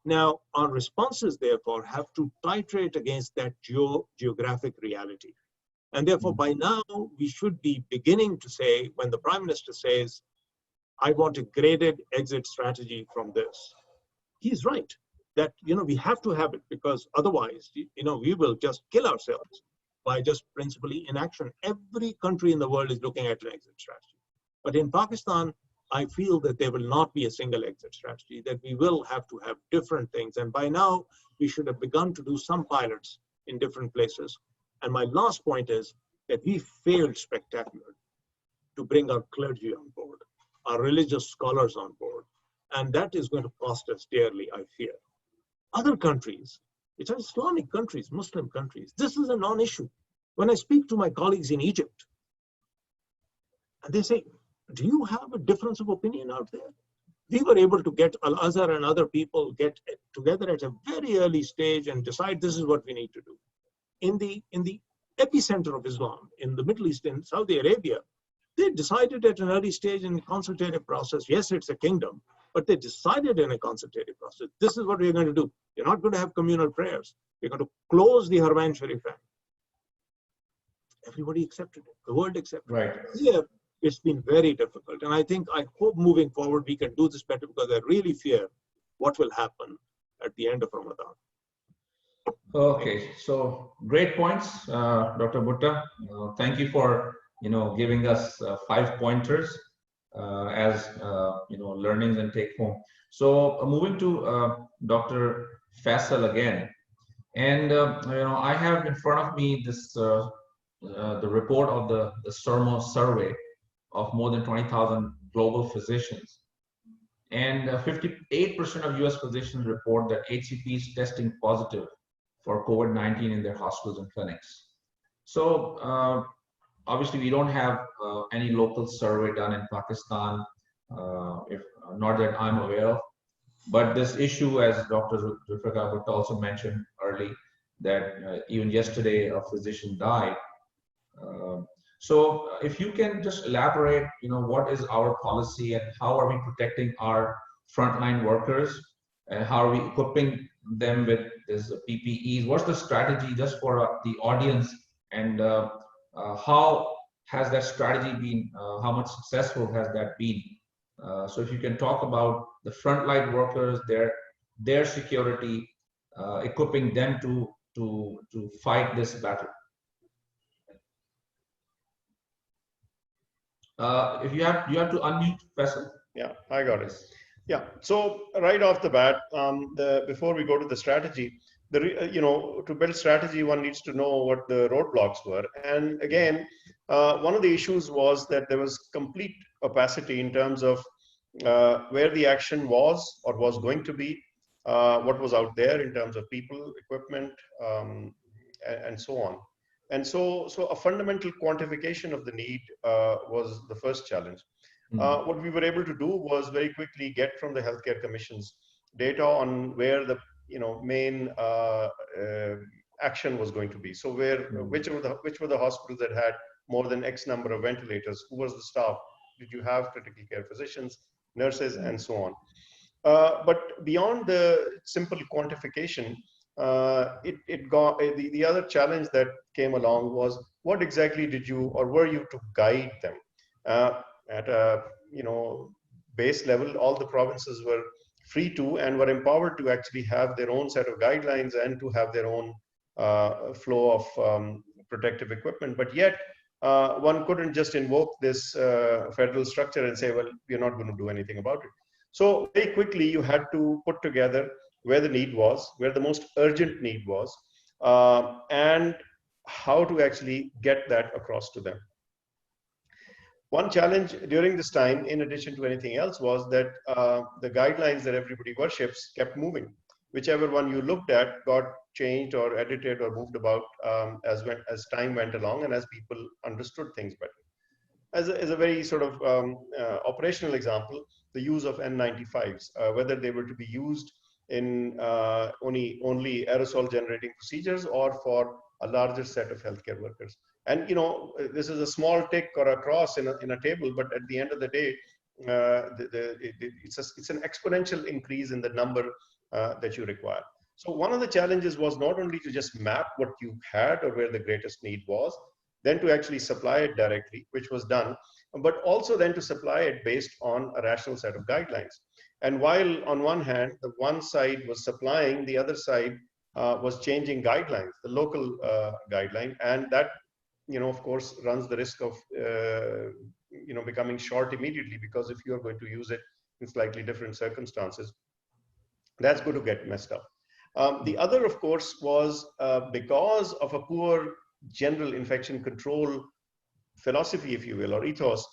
Now, our responses, therefore, have to titrate against that geographic reality. And therefore, by now, we should be beginning to say, when the Prime Minister says, I want a graded exit strategy from this, he's right that, you know, we have to have it because otherwise, you know, we will just kill ourselves by just principally inaction. Every country in the world is looking at an exit strategy. But in Pakistan, I feel that there will not be a single exit strategy, that we will have to have different things. And by now, we should have begun to do some pilots in different places. And my last point is that we failed spectacularly to bring our clergy on board, our religious scholars on board. And that is going to cost us dearly, I fear. Other countries, which are Islamic countries, Muslim countries, this is a non-issue. When I speak to my colleagues in Egypt, and they say, do you have a difference of opinion out there? We were able to get Al-Azhar and other people get together at a very early stage and decide this is what we need to do. In the epicenter of Islam, in the Middle East, in Saudi Arabia, they decided at an early stage in a consultative process. Yes, it's a kingdom, but they decided in a consultative process, this is what we're going to do. You're not going to have communal prayers. We're going to close the Haramain Sharif. Everybody accepted it. The world accepted it. Right. Yeah. It's been very difficult. And I hope moving forward, we can do this better because I really fear what will happen at the end of Ramadan. Okay, so great points, Dr. Bhutta. Thank you for, you know, giving us 5 pointers as, you know, learnings and take home. So moving to Dr. Faisal again. And, you know, I have in front of me this, the report of the SERMO survey of more than 20,000 global physicians. And 58% of US physicians report that HCP is testing positive for COVID-19 in their hospitals and clinics. So obviously we don't have any local survey done in Pakistan, not that I'm aware of. But this issue, as Dr. Zulfiqar A Bhutta also mentioned early, that even yesterday a physician died. So if you can just elaborate, you know, what is our policy and how are we protecting our frontline workers and how are we equipping them with this PPEs? What's the strategy just for the audience, and how has that strategy been, how much successful has that been? So if you can talk about the frontline workers, their security, equipping them to fight this battle. If you have to unmute, Faisal. Yeah, I got it. Yeah. So right off the bat, before we go to the strategy, to build strategy, one needs to know what the roadblocks were. And again, one of the issues was that there was complete opacity in terms of where the action was or was going to be, what was out there in terms of people, equipment, and so on. And so a fundamental quantification of the need was the first challenge. What we were able to do was very quickly get from the healthcare commissions data on where the main action was going to be. So which were the hospitals that had more than X number of ventilators? Who was the staff? Did you have critical care physicians, nurses, and so on? But beyond the simple quantification, the other challenge that came along was what exactly did you or were you to guide them? At a base level, all the provinces were free to and were empowered to actually have their own set of guidelines and to have their own flow of protective equipment. But yet, one couldn't just invoke this federal structure and say, well, we're not going to do anything about it. So very quickly, you had to put together where the need was, where the most urgent need was, and how to actually get that across to them. One challenge during this time, in addition to anything else, was that the guidelines that everybody worships kept moving. Whichever one you looked at got changed or edited or moved about as time went along and as people understood things better. As a very sort of operational example, the use of N95s, whether they were to be used in only aerosol generating procedures or for a larger set of healthcare workers. And this is a small tick or a cross in a table, but at the end of the day, it's an exponential increase in the number that you require. So one of the challenges was not only to just map what you had or where the greatest need was, then to actually supply it directly, which was done, but also then to supply it based on a rational set of guidelines. And while on one hand, the one side was supplying, the other side was changing guidelines, the local guideline, and that of course, runs the risk of, becoming short immediately, because if you're going to use it in slightly different circumstances, that's going to get messed up. The other, of course, was because of a poor general infection control philosophy, if you will, or ethos,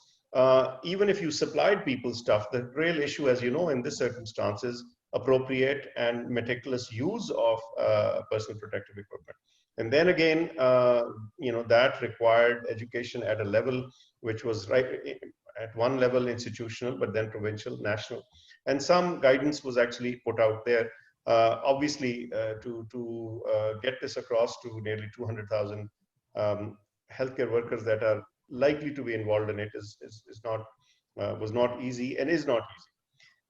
even if you supplied people stuff, the real issue, as you know, in this circumstance is appropriate and meticulous use of personal protective equipment. And then again, that required education at a level which was right at one level institutional, but then provincial, national. And some guidance was actually put out there. Obviously, to get this across to nearly 200,000 healthcare workers that are likely to be involved in it was not easy and is not easy.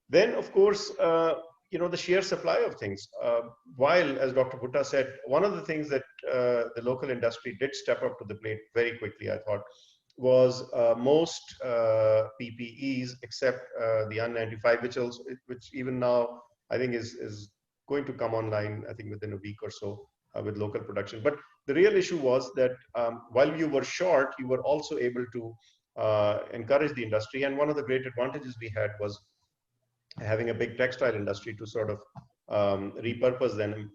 Then, of course, the sheer supply of things. While, as Dr. Bhutta said, one of the things that the local industry did step up to the plate very quickly, I thought, was most PPEs, except the N95, which even now I think is going to come online, I think within a week or so with local production. But the real issue was that while you were short, you were also able to encourage the industry. And one of the great advantages we had was having a big textile industry to sort of repurpose them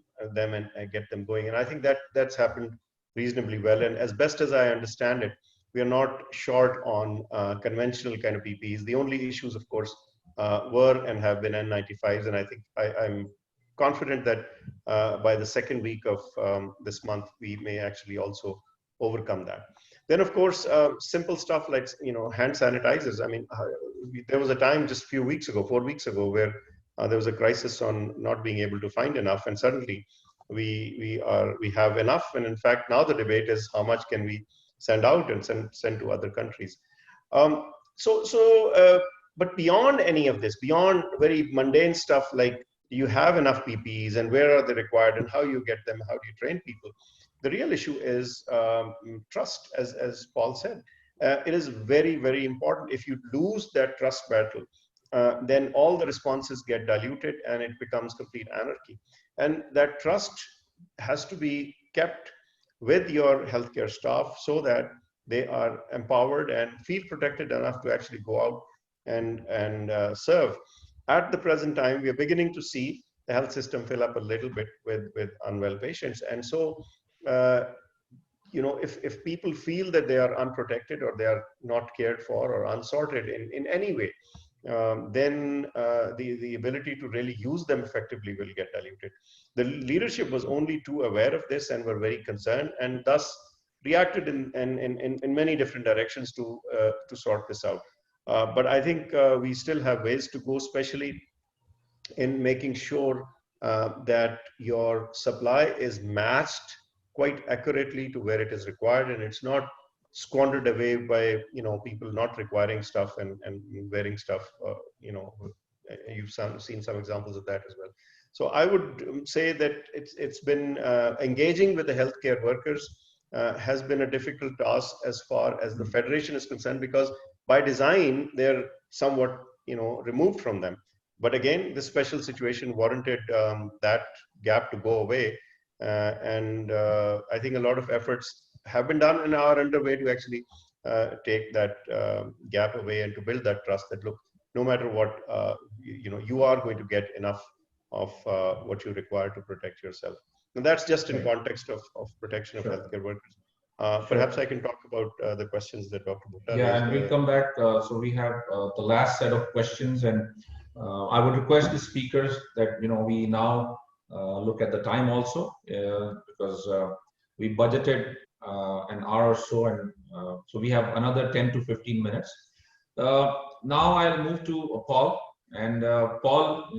and get them going. And I think that's happened reasonably well. And as best as I understand it, we are not short on conventional kind of PPEs. The only issues, of course, were and have been N95s. And I think I'm confident that by the second week of this month, we may actually also overcome that. Then, of course, simple stuff like hand sanitizers. I mean, there was a time just a few weeks ago, 4 weeks ago, where there was a crisis on not being able to find enough, and suddenly we have enough. And in fact, now the debate is how much can we send out and send to other countries. But beyond any of this, beyond very mundane stuff like do you have enough PPEs and where are they required and how you get them, how do you train people? The real issue is trust, as Paul said. It is very, very important. If you lose that trust battle, then all the responses get diluted and it becomes complete anarchy. And that trust has to be kept with your healthcare staff so that they are empowered and feel protected enough to actually go out and serve. At the present time, we are beginning to see the health system fill up a little bit with unwell patients. And so, if people feel that they are unprotected or they are not cared for or unsorted in any way, then the ability to really use them effectively will get diluted. The leadership was only too aware of this and were very concerned, and thus reacted in many different directions to sort this out. But I think we still have ways to go, especially in making sure that your supply is matched quite accurately to where it is required, and it's not squandered away by people not requiring stuff and wearing stuff. You've seen some examples of that as well. So I would say that it's been engaging with the healthcare workers has been a difficult task as far as the federation is concerned, because by design they're somewhat removed from them. But again, this special situation warranted that gap to go away. And I think a lot of efforts have been done and are underway to actually take that gap away and to build that trust that, look, no matter what, you are going to get enough of what you require to protect yourself. And that's just in context of protection of healthcare workers. Perhaps I can talk about the questions that Dr. Bhutta raised. Yeah, and we'll come back. So we have the last set of questions, and I would request the speakers that we now look at the time also, because we budgeted an hour or so, and so we have another 10 to 15 minutes. Now I'll move to Paul, and Paul,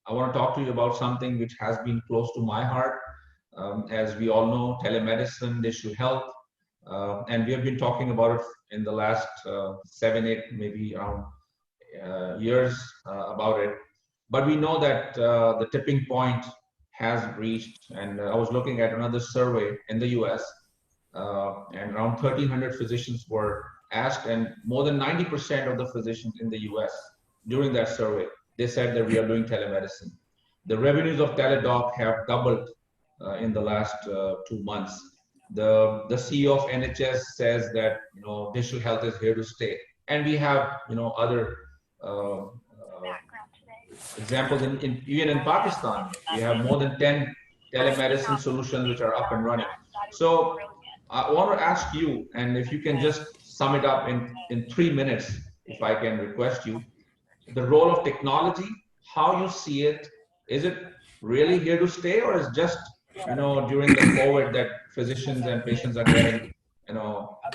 I want to talk to you about something which has been close to my heart. As we all know, telemedicine, digital health, and we have been talking about it in the last 7, 8, maybe around years about it. But we know that the tipping point has reached, and I was looking at another survey in the US, and around 1,300 physicians were asked, and more than 90% of the physicians in the US during that survey, they said that we are doing telemedicine. The revenues of Teledoc have doubled in the last 2 months. The CEO of NHS says that digital health is here to stay, and we have other examples even in Pakistan. We have more than 10 telemedicine solutions which are up and running. So I want to ask you, and if you can just sum it up in 3 minutes, if I can request you, the role of technology, how you see it. Is it really here to stay, or is just during the COVID that physicians and patients are getting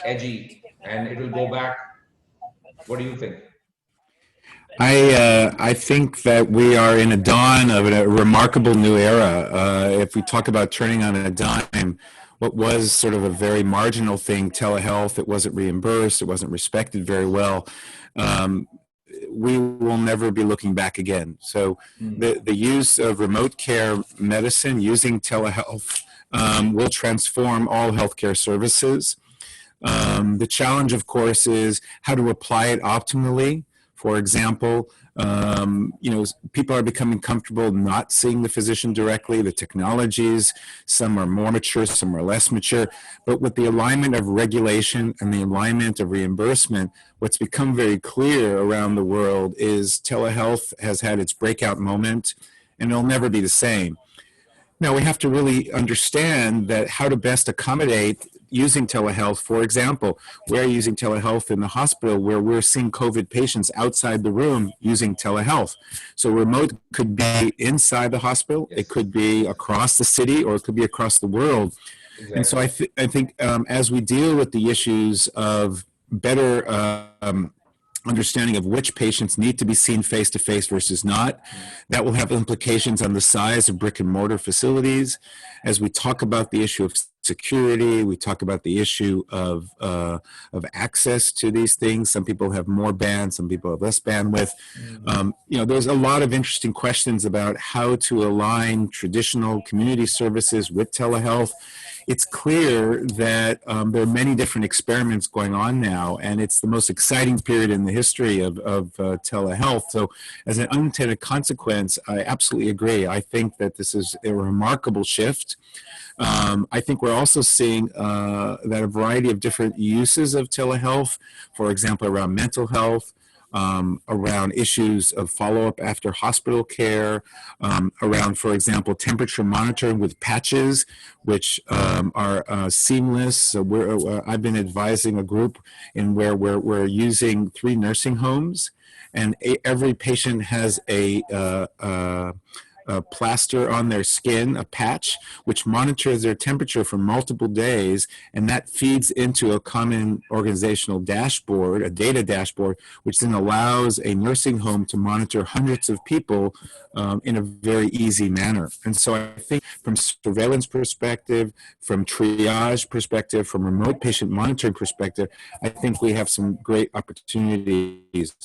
edgy, and it will go back? What do you think? I think that we are in a dawn of a remarkable new era. If we talk about turning on a dime, what was sort of a very marginal thing, telehealth, it wasn't reimbursed, it wasn't respected very well. We will never be looking back again. So the use of remote care medicine using telehealth will transform all healthcare services. The challenge, of course, is how to apply it optimally. For example, people are becoming comfortable not seeing the physician directly. The technologies, some are more mature, some are less mature. But with the alignment of regulation and the alignment of reimbursement, what's become very clear around the world is telehealth has had its breakout moment, and it'll never be the same. Now, we have to really understand that how to best accommodate using telehealth. For example, we're using telehealth in the hospital where we're seeing COVID patients outside the room using telehealth. So remote could be inside the hospital, it could be across the city, or it could be across the world. Exactly. And so I think as we deal with the issues of better understanding of which patients need to be seen face-to-face versus not, that will have implications on the size of brick and mortar facilities. As we talk about the issue of security, we talk about the issue of access to these things. Some people have more band, some people have less bandwidth. There's a lot of interesting questions about how to align traditional community services with telehealth. it's clear that there are many different experiments going on now, and it's the most exciting period in the history of telehealth. So as an unintended consequence, I absolutely agree. I think that this is a remarkable shift. I think we're also seeing that a variety of different uses of telehealth, for example, around mental health, around issues of follow-up after hospital care, around, for example, temperature monitoring with patches, which are seamless. So I've been advising a group in where we're using 3 nursing homes, and every patient has a plaster on their skin, a patch, which monitors their temperature for multiple days, and that feeds into a common organizational dashboard, a data dashboard, which then allows a nursing home to monitor hundreds of people in a very easy manner. And so I think from surveillance perspective, from triage perspective, from remote patient monitoring perspective, I think we have some great opportunities.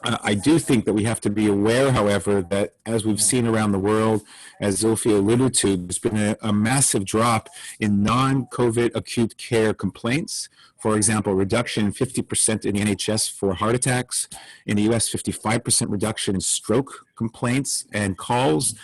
I do think that we have to be aware, however, that as we've seen around the world, as Zulfi alluded to, there's been a massive drop in non-COVID acute care complaints. For example, reduction 50% in the NHS for heart attacks. In the US, 55% reduction in stroke complaints and calls.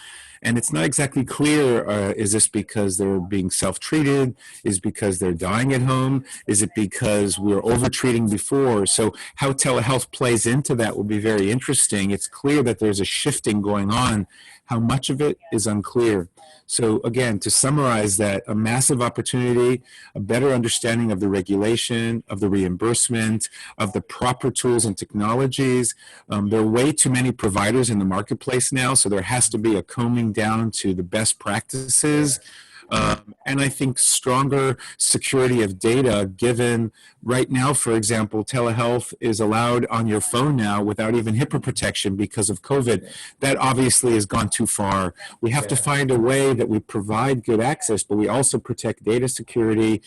And it's not exactly clear, is this because they're being self-treated? Is it because they're dying at home? Is it because we were over-treating before? So how telehealth plays into that will be very interesting. It's clear that there's a shifting going on. How much of it is unclear. So again, to summarize that, a massive opportunity, a better understanding of the regulation, of the reimbursement, of the proper tools and technologies. There are way too many providers in the marketplace now, so there has to be a combing down to the best practices. And I think stronger security of data, given right now, for example, telehealth is allowed on your phone now without even HIPAA protection because of COVID. That obviously has gone too far. We have to find a way that we provide good access, but we also protect data security,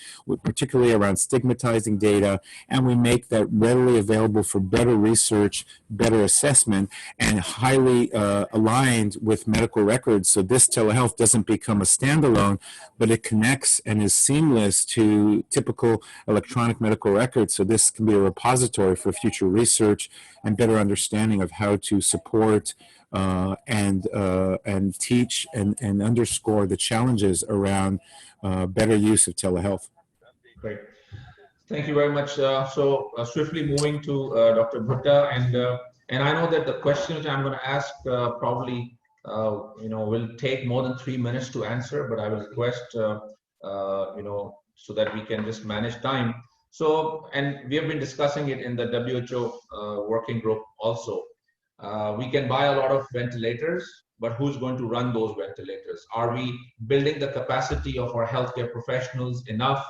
particularly around stigmatizing data, and we make that readily available for better research, better assessment, and highly aligned with medical records. So this telehealth doesn't become a standalone, but it connects and is seamless to typical electronic medical records. So this can be a repository for future research and better understanding of how to support and teach and underscore the challenges around better use of telehealth. Great. Thank you very much. Swiftly moving to Dr. Bhutta, and I know that the question which I'm going to ask probably will take more than 3 minutes to answer, but I will request, so that we can just manage time. So, and we have been discussing it in the WHO working group also. We can buy a lot of ventilators, but who's going to run those ventilators? Are we building the capacity of our healthcare professionals enough?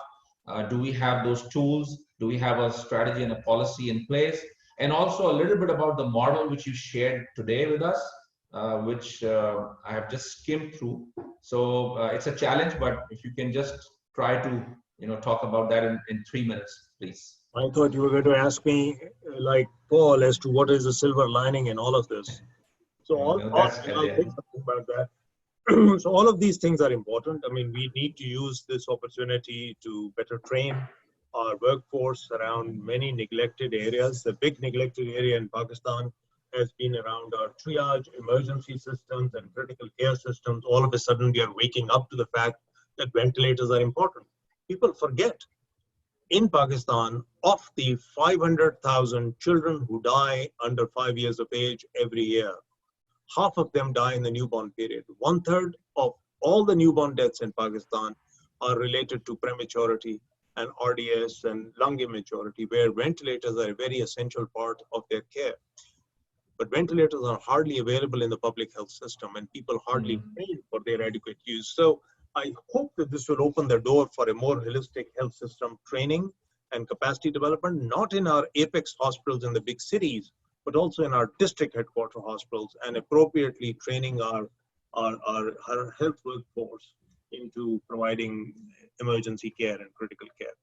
Do we have those tools? Do we have a strategy and a policy in place? And also a little bit about the model which you shared today with us, which I have just skimmed through. So it's a challenge, but if you can just try to talk about that in 3 minutes, please. I thought you were going to ask me, like Paul, as to what is the silver lining in all of this. So I'll think something about that. So all of these things are important. I mean, we need to use this opportunity to better train our workforce around many neglected areas. The big neglected area in Pakistan has been around our triage, emergency systems, and critical care systems. All of a sudden, we are waking up to the fact that ventilators are important. People forget. In Pakistan, of the 500,000 children who die under 5 years of age every year, half of them die in the newborn period. 1/3 of all the newborn deaths in Pakistan are related to prematurity and RDS and lung immaturity, where ventilators are a very essential part of their care. But ventilators are hardly available in the public health system, and people hardly pay for their adequate use. So I hope that this will open the door for a more holistic health system training and capacity development, not in our apex hospitals in the big cities, but also in our district headquarter hospitals, and appropriately training our health workforce into providing emergency care and critical care.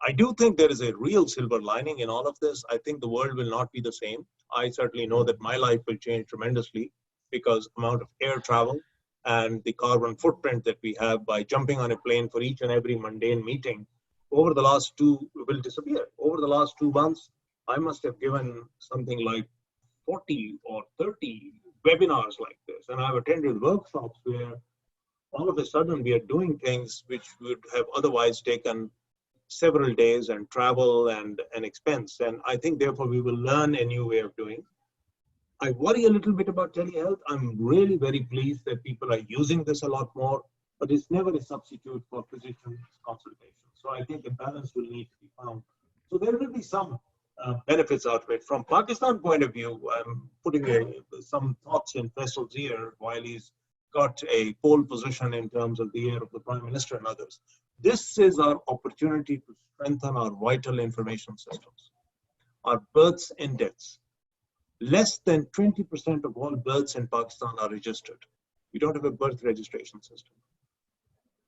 I do think there is a real silver lining in all of this. I think the world will not be the same. I certainly know that my life will change tremendously because amount of air travel and the carbon footprint that we have by jumping on a plane for each and every mundane meeting over the last will disappear. Over the last 2 months, I must have given something like 40 or 30 webinars like this. And I've attended workshops where all of a sudden we are doing things which would have otherwise taken several days and travel and an expense. And I think therefore we will learn a new way of doing. I worry a little bit about telehealth. I'm really very pleased that people are using this a lot more, but it's never a substitute for physician consultation. So I think a balance will need to be found. So there will be some benefits out of it. From Pakistan point of view, I'm putting some thoughts in Faisal's ear while he's got a pole position in terms of the ear of the Prime Minister and others. This is our opportunity to strengthen our vital information systems, our births and deaths. Less than 20% of all births in Pakistan are registered. We don't have a birth registration system.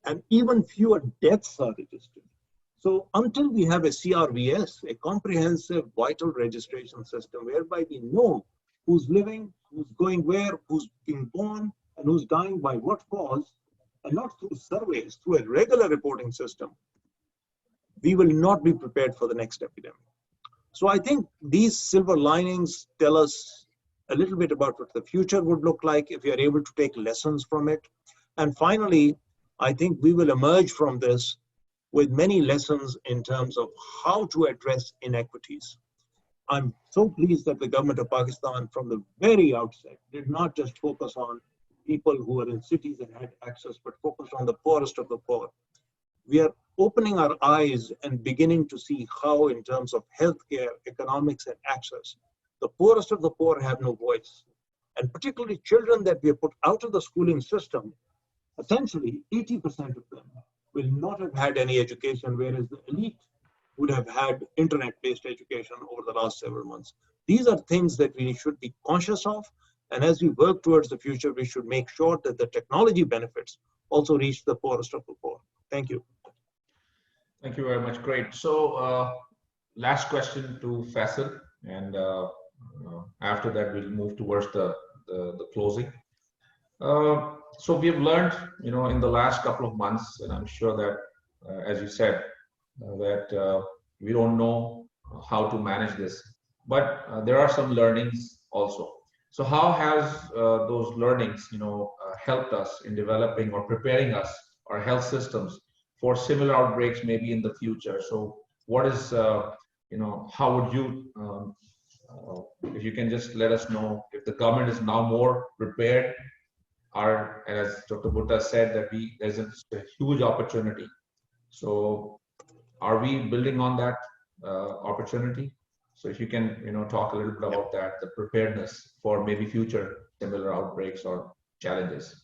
And even fewer deaths are registered. So until we have a CRVS, a comprehensive vital registration system, whereby we know who's living, who's going where, who's being born, and who's dying by what cause, and not through surveys, through a regular reporting system, we will not be prepared for the next epidemic. So I think these silver linings tell us a little bit about what the future would look like if we are able to take lessons from it. And finally, I think we will emerge from this with many lessons in terms of how to address inequities. I'm so pleased that the government of Pakistan from the very outset did not just focus on people who are in cities and had access, but focus on the poorest of the poor. We are opening our eyes and beginning to see how, in terms of healthcare, economics, and access, the poorest of the poor have no voice. And particularly children that we have put out of the schooling system, essentially 80% of them will not have had any education, whereas the elite would have had internet-based education over the last several months. These are things that we should be conscious of. And as we work towards the future, we should make sure that the technology benefits also reach the poorest of the poor. Thank you. Thank you very much. Great. So last question to Faisal, and after that we'll move towards the closing. So we have learned, in the last couple of months, and I'm sure that, as you said, that we don't know how to manage this, but there are some learnings also. So how has those learnings, helped us in developing or preparing us, our health systems, for similar outbreaks maybe in the future? So what is, how would you, if you can just let us know if the government is now more prepared, as Dr. Bhutta said, that there's a huge opportunity. So are we building on that opportunity? So if you can, talk a little bit about that, the preparedness for maybe future similar outbreaks or challenges.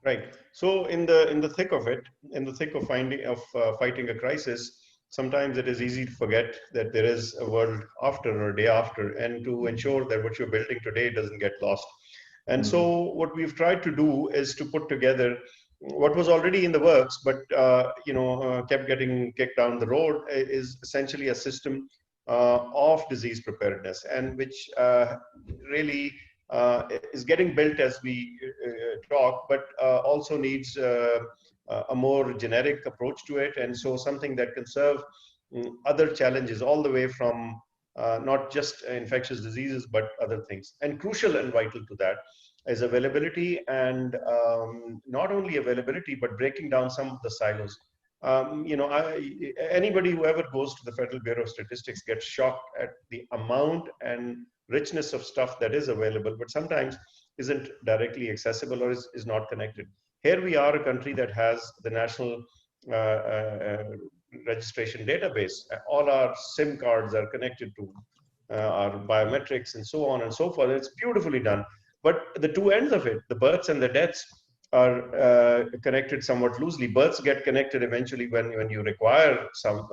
Right. So in the thick of it, in the thick of fighting a crisis, sometimes it is easy to forget that there is a world after or a day after, and to ensure that what you're building today doesn't get lost. And so what we've tried to do is to put together what was already in the works, but kept getting kicked down the road, is essentially a system of disease preparedness, and which really is getting built as we talk, but also needs a more generic approach to it. And so something that can serve other challenges all the way from not just infectious diseases, but other things. And crucial and vital to that is availability, and not only availability, but breaking down some of the silos. Anybody who ever goes to the Federal Bureau of Statistics gets shocked at the amount and richness of stuff that is available, but sometimes isn't directly accessible or is not connected. Here we are, a country that has the national registration database. All our SIM cards are connected to our biometrics and so on and so forth. It's beautifully done. But the two ends of it, the births and the deaths, are connected somewhat loosely. Births get connected eventually when you require some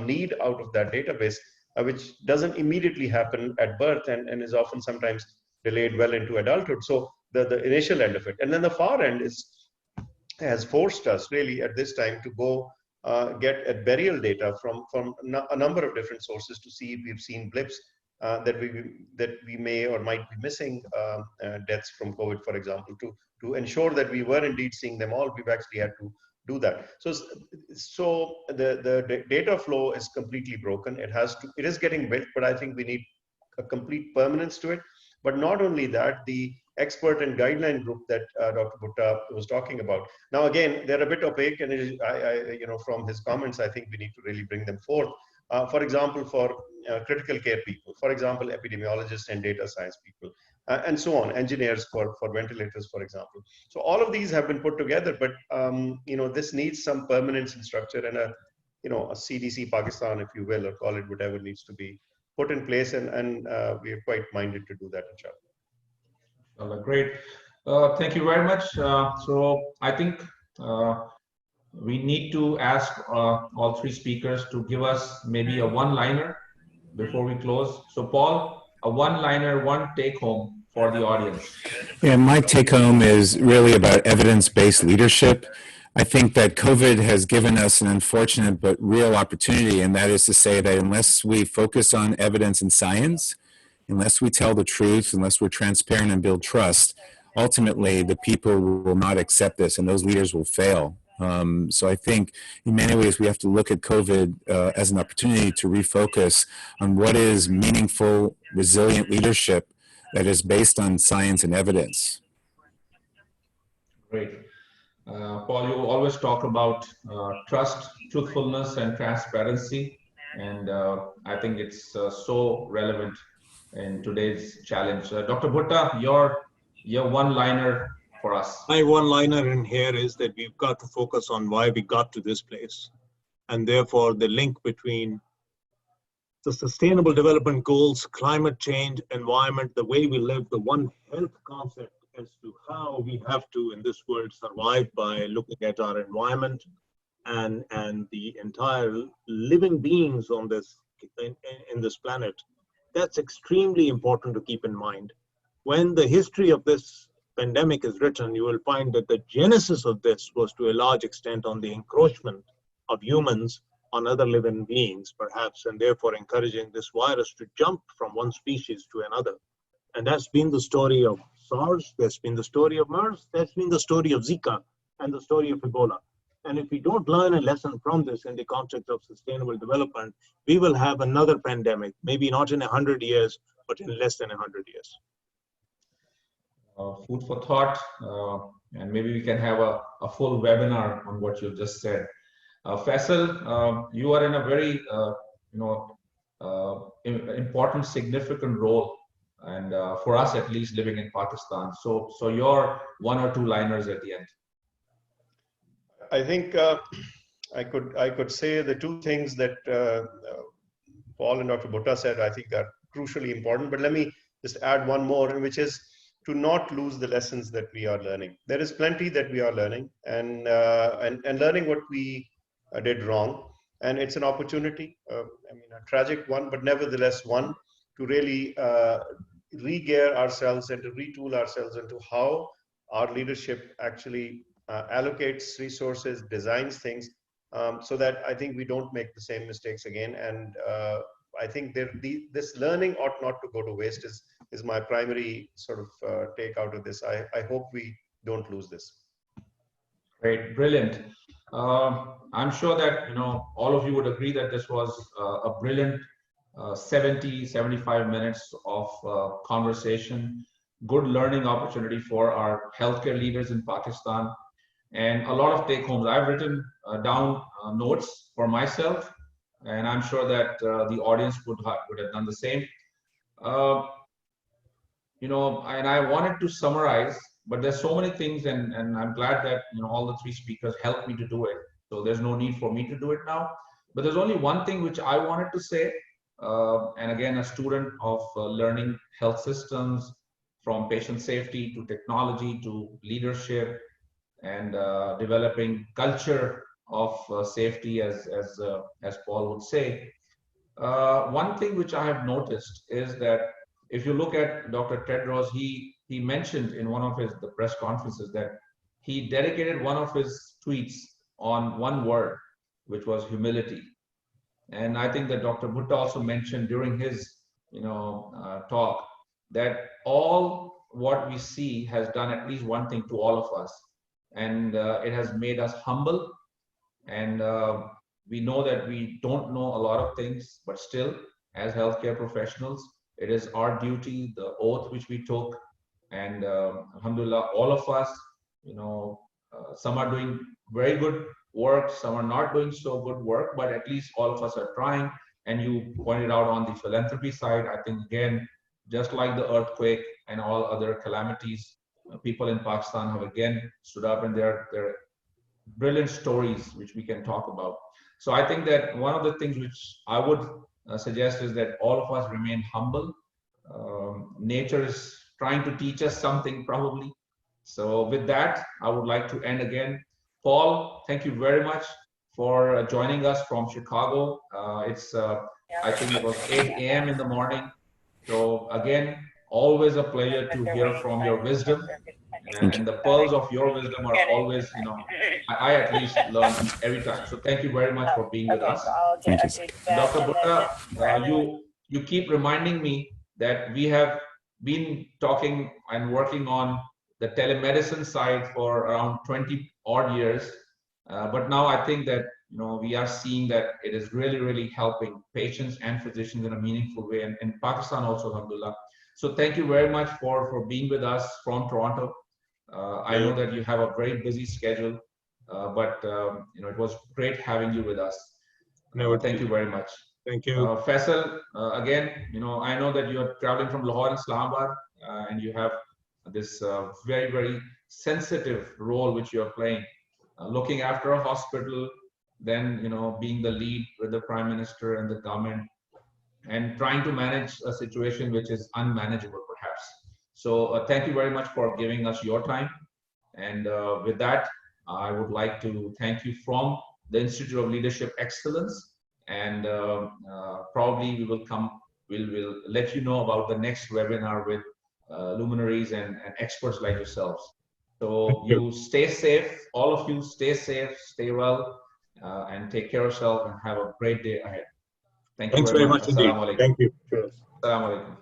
need out of that database, which doesn't immediately happen at birth and is often sometimes delayed well into adulthood. So the initial end of it. And then the far end has forced us really at this time to go get at burial data from a number of different sources to see if we've seen blips that we may or might be missing deaths from COVID, for example, to to ensure that we were indeed seeing them all, we've actually had to do that. So the data flow is completely broken. It is getting built, but I think we need a complete permanence to it. But not only that, the expert and guideline group that Dr. Bhutta was talking about. Now, again, they're a bit opaque, and from his comments, I think we need to really bring them forth. For example, for critical care people, for example, epidemiologists and data science people, and so on, engineers for ventilators, for example. So all of these have been put together, but this needs some permanence and structure, and a CDC Pakistan, if you will, or call it whatever, needs to be put in place, and we are quite minded to do that, inshallah. Great. Thank you very much. So I think we need to ask all three speakers to give us maybe a one-liner before we close. So Paul, a one-liner, one take-home for the audience. Yeah, my take-home is really about evidence-based leadership. I think that COVID has given us an unfortunate but real opportunity, and that is to say that unless we focus on evidence and science, unless we tell the truth, unless we're transparent and build trust, ultimately the people will not accept this, and those leaders will fail. So I think in many ways we have to look at COVID as an opportunity to refocus on what is meaningful, resilient leadership that is based on science and evidence. Great. Paul, you always talk about trust, truthfulness, and transparency, and I think it's so relevant in today's challenge. Dr. Bhutta, your one-liner for us. My one-liner in here is that we've got to focus on why we got to this place, and therefore the link between the Sustainable Development Goals, climate change, environment, the way we live, the One Health concept as to how we have to, in this world, survive by looking at our environment and the entire living beings on this in this planet. That's extremely important to keep in mind. When the history of this pandemic is written, you will find that the genesis of this was to a large extent on the encroachment of humans on other living beings, perhaps, and therefore encouraging this virus to jump from one species to another. And that's been the story of SARS, that's been the story of MERS, that's been the story of Zika, and the story of Ebola. And if we don't learn a lesson from this in the context of sustainable development, we will have another pandemic, maybe not in 100 years, but in less than 100 years. Food for thought, and maybe we can have a full webinar on what you just said. Faisal, you are in a very important, significant role, and for us at least living in Pakistan. So your one or two liners at the end. I think I could say the two things that Paul and Dr. Bhutta said, I think are crucially important, but let me just add one more, which is to not lose the lessons that we are learning. There is plenty that we are learning, and learning what we did wrong. And it's an opportunity, a tragic one, but nevertheless one, to really re-gear ourselves and to retool ourselves into how our leadership actually allocates resources, designs things, so that I think we don't make the same mistakes again. And I think this learning ought not to go to waste is my primary sort of take out of this. I hope we don't lose this. Great, brilliant. I'm sure that all of you would agree that this was a brilliant 75 minutes of conversation, good learning opportunity for our healthcare leaders in Pakistan, and a lot of take homes. I've written down notes for myself, and I'm sure that the audience would have done the same. And I wanted to summarize, but there's so many things, and I'm glad that all the three speakers helped me to do it. So there's no need for me to do it now. But there's only one thing which I wanted to say, and again, a student of learning health systems, from patient safety to technology to leadership, and developing culture of safety, as Paul would say. One thing which I have noticed is that if you look at Dr. Tedros, he mentioned in one of the press conferences that he dedicated one of his tweets on one word, which was humility. And I think that Dr. Bhutta also mentioned during his talk that all what we see has done at least one thing to all of us, and it has made us humble. And we know that we don't know a lot of things, but still, as healthcare professionals, it is our duty, the oath which we took, and alhamdulillah, all of us, some are doing very good work, some are not doing so good work, but at least all of us are trying. And you pointed out on the philanthropy side, I think again, just like the earthquake and all other calamities, people in Pakistan have again stood up, and they're brilliant stories which we can talk about. So I think that one of the things which I would suggest is that all of us remain humble. Nature is trying to teach us something probably. So with that, I would like to end again. Paul, thank you very much for joining us from Chicago. I think it was 8 a.m. in the morning. So again, always a pleasure to hear from your wisdom, and the pearls of your wisdom are always, I at least learn every time. So thank you very much for being with us. Dr. Bhutta, you keep reminding me that we have been talking and working on the telemedicine side for around 20 odd years. But now I think that, we are seeing that it is really, really helping patients and physicians in a meaningful way, and in Pakistan also, alhamdulillah. So thank you very much for being with us from Toronto. I know that you have a very busy schedule, but it was great having you with us. Thank you very much. Thank you. Faisal, again, I know that you are traveling from Lahore and Islamabad, and you have this very, very sensitive role which you are playing, looking after a hospital, then being the lead with the Prime Minister and the government, and trying to manage a situation which is unmanageable perhaps. So thank you very much for giving us your time. And with that, I would like to thank you from the Institute of Leadership Excellence, and probably we'll let you know about the next webinar with luminaries and experts like yourselves. So you stay safe, all of you stay safe, stay well, and take care of yourself, and have a great day ahead. Thank you Thanks very much indeed. Assalamu alaikum. Thank you. Assalamu alaikum.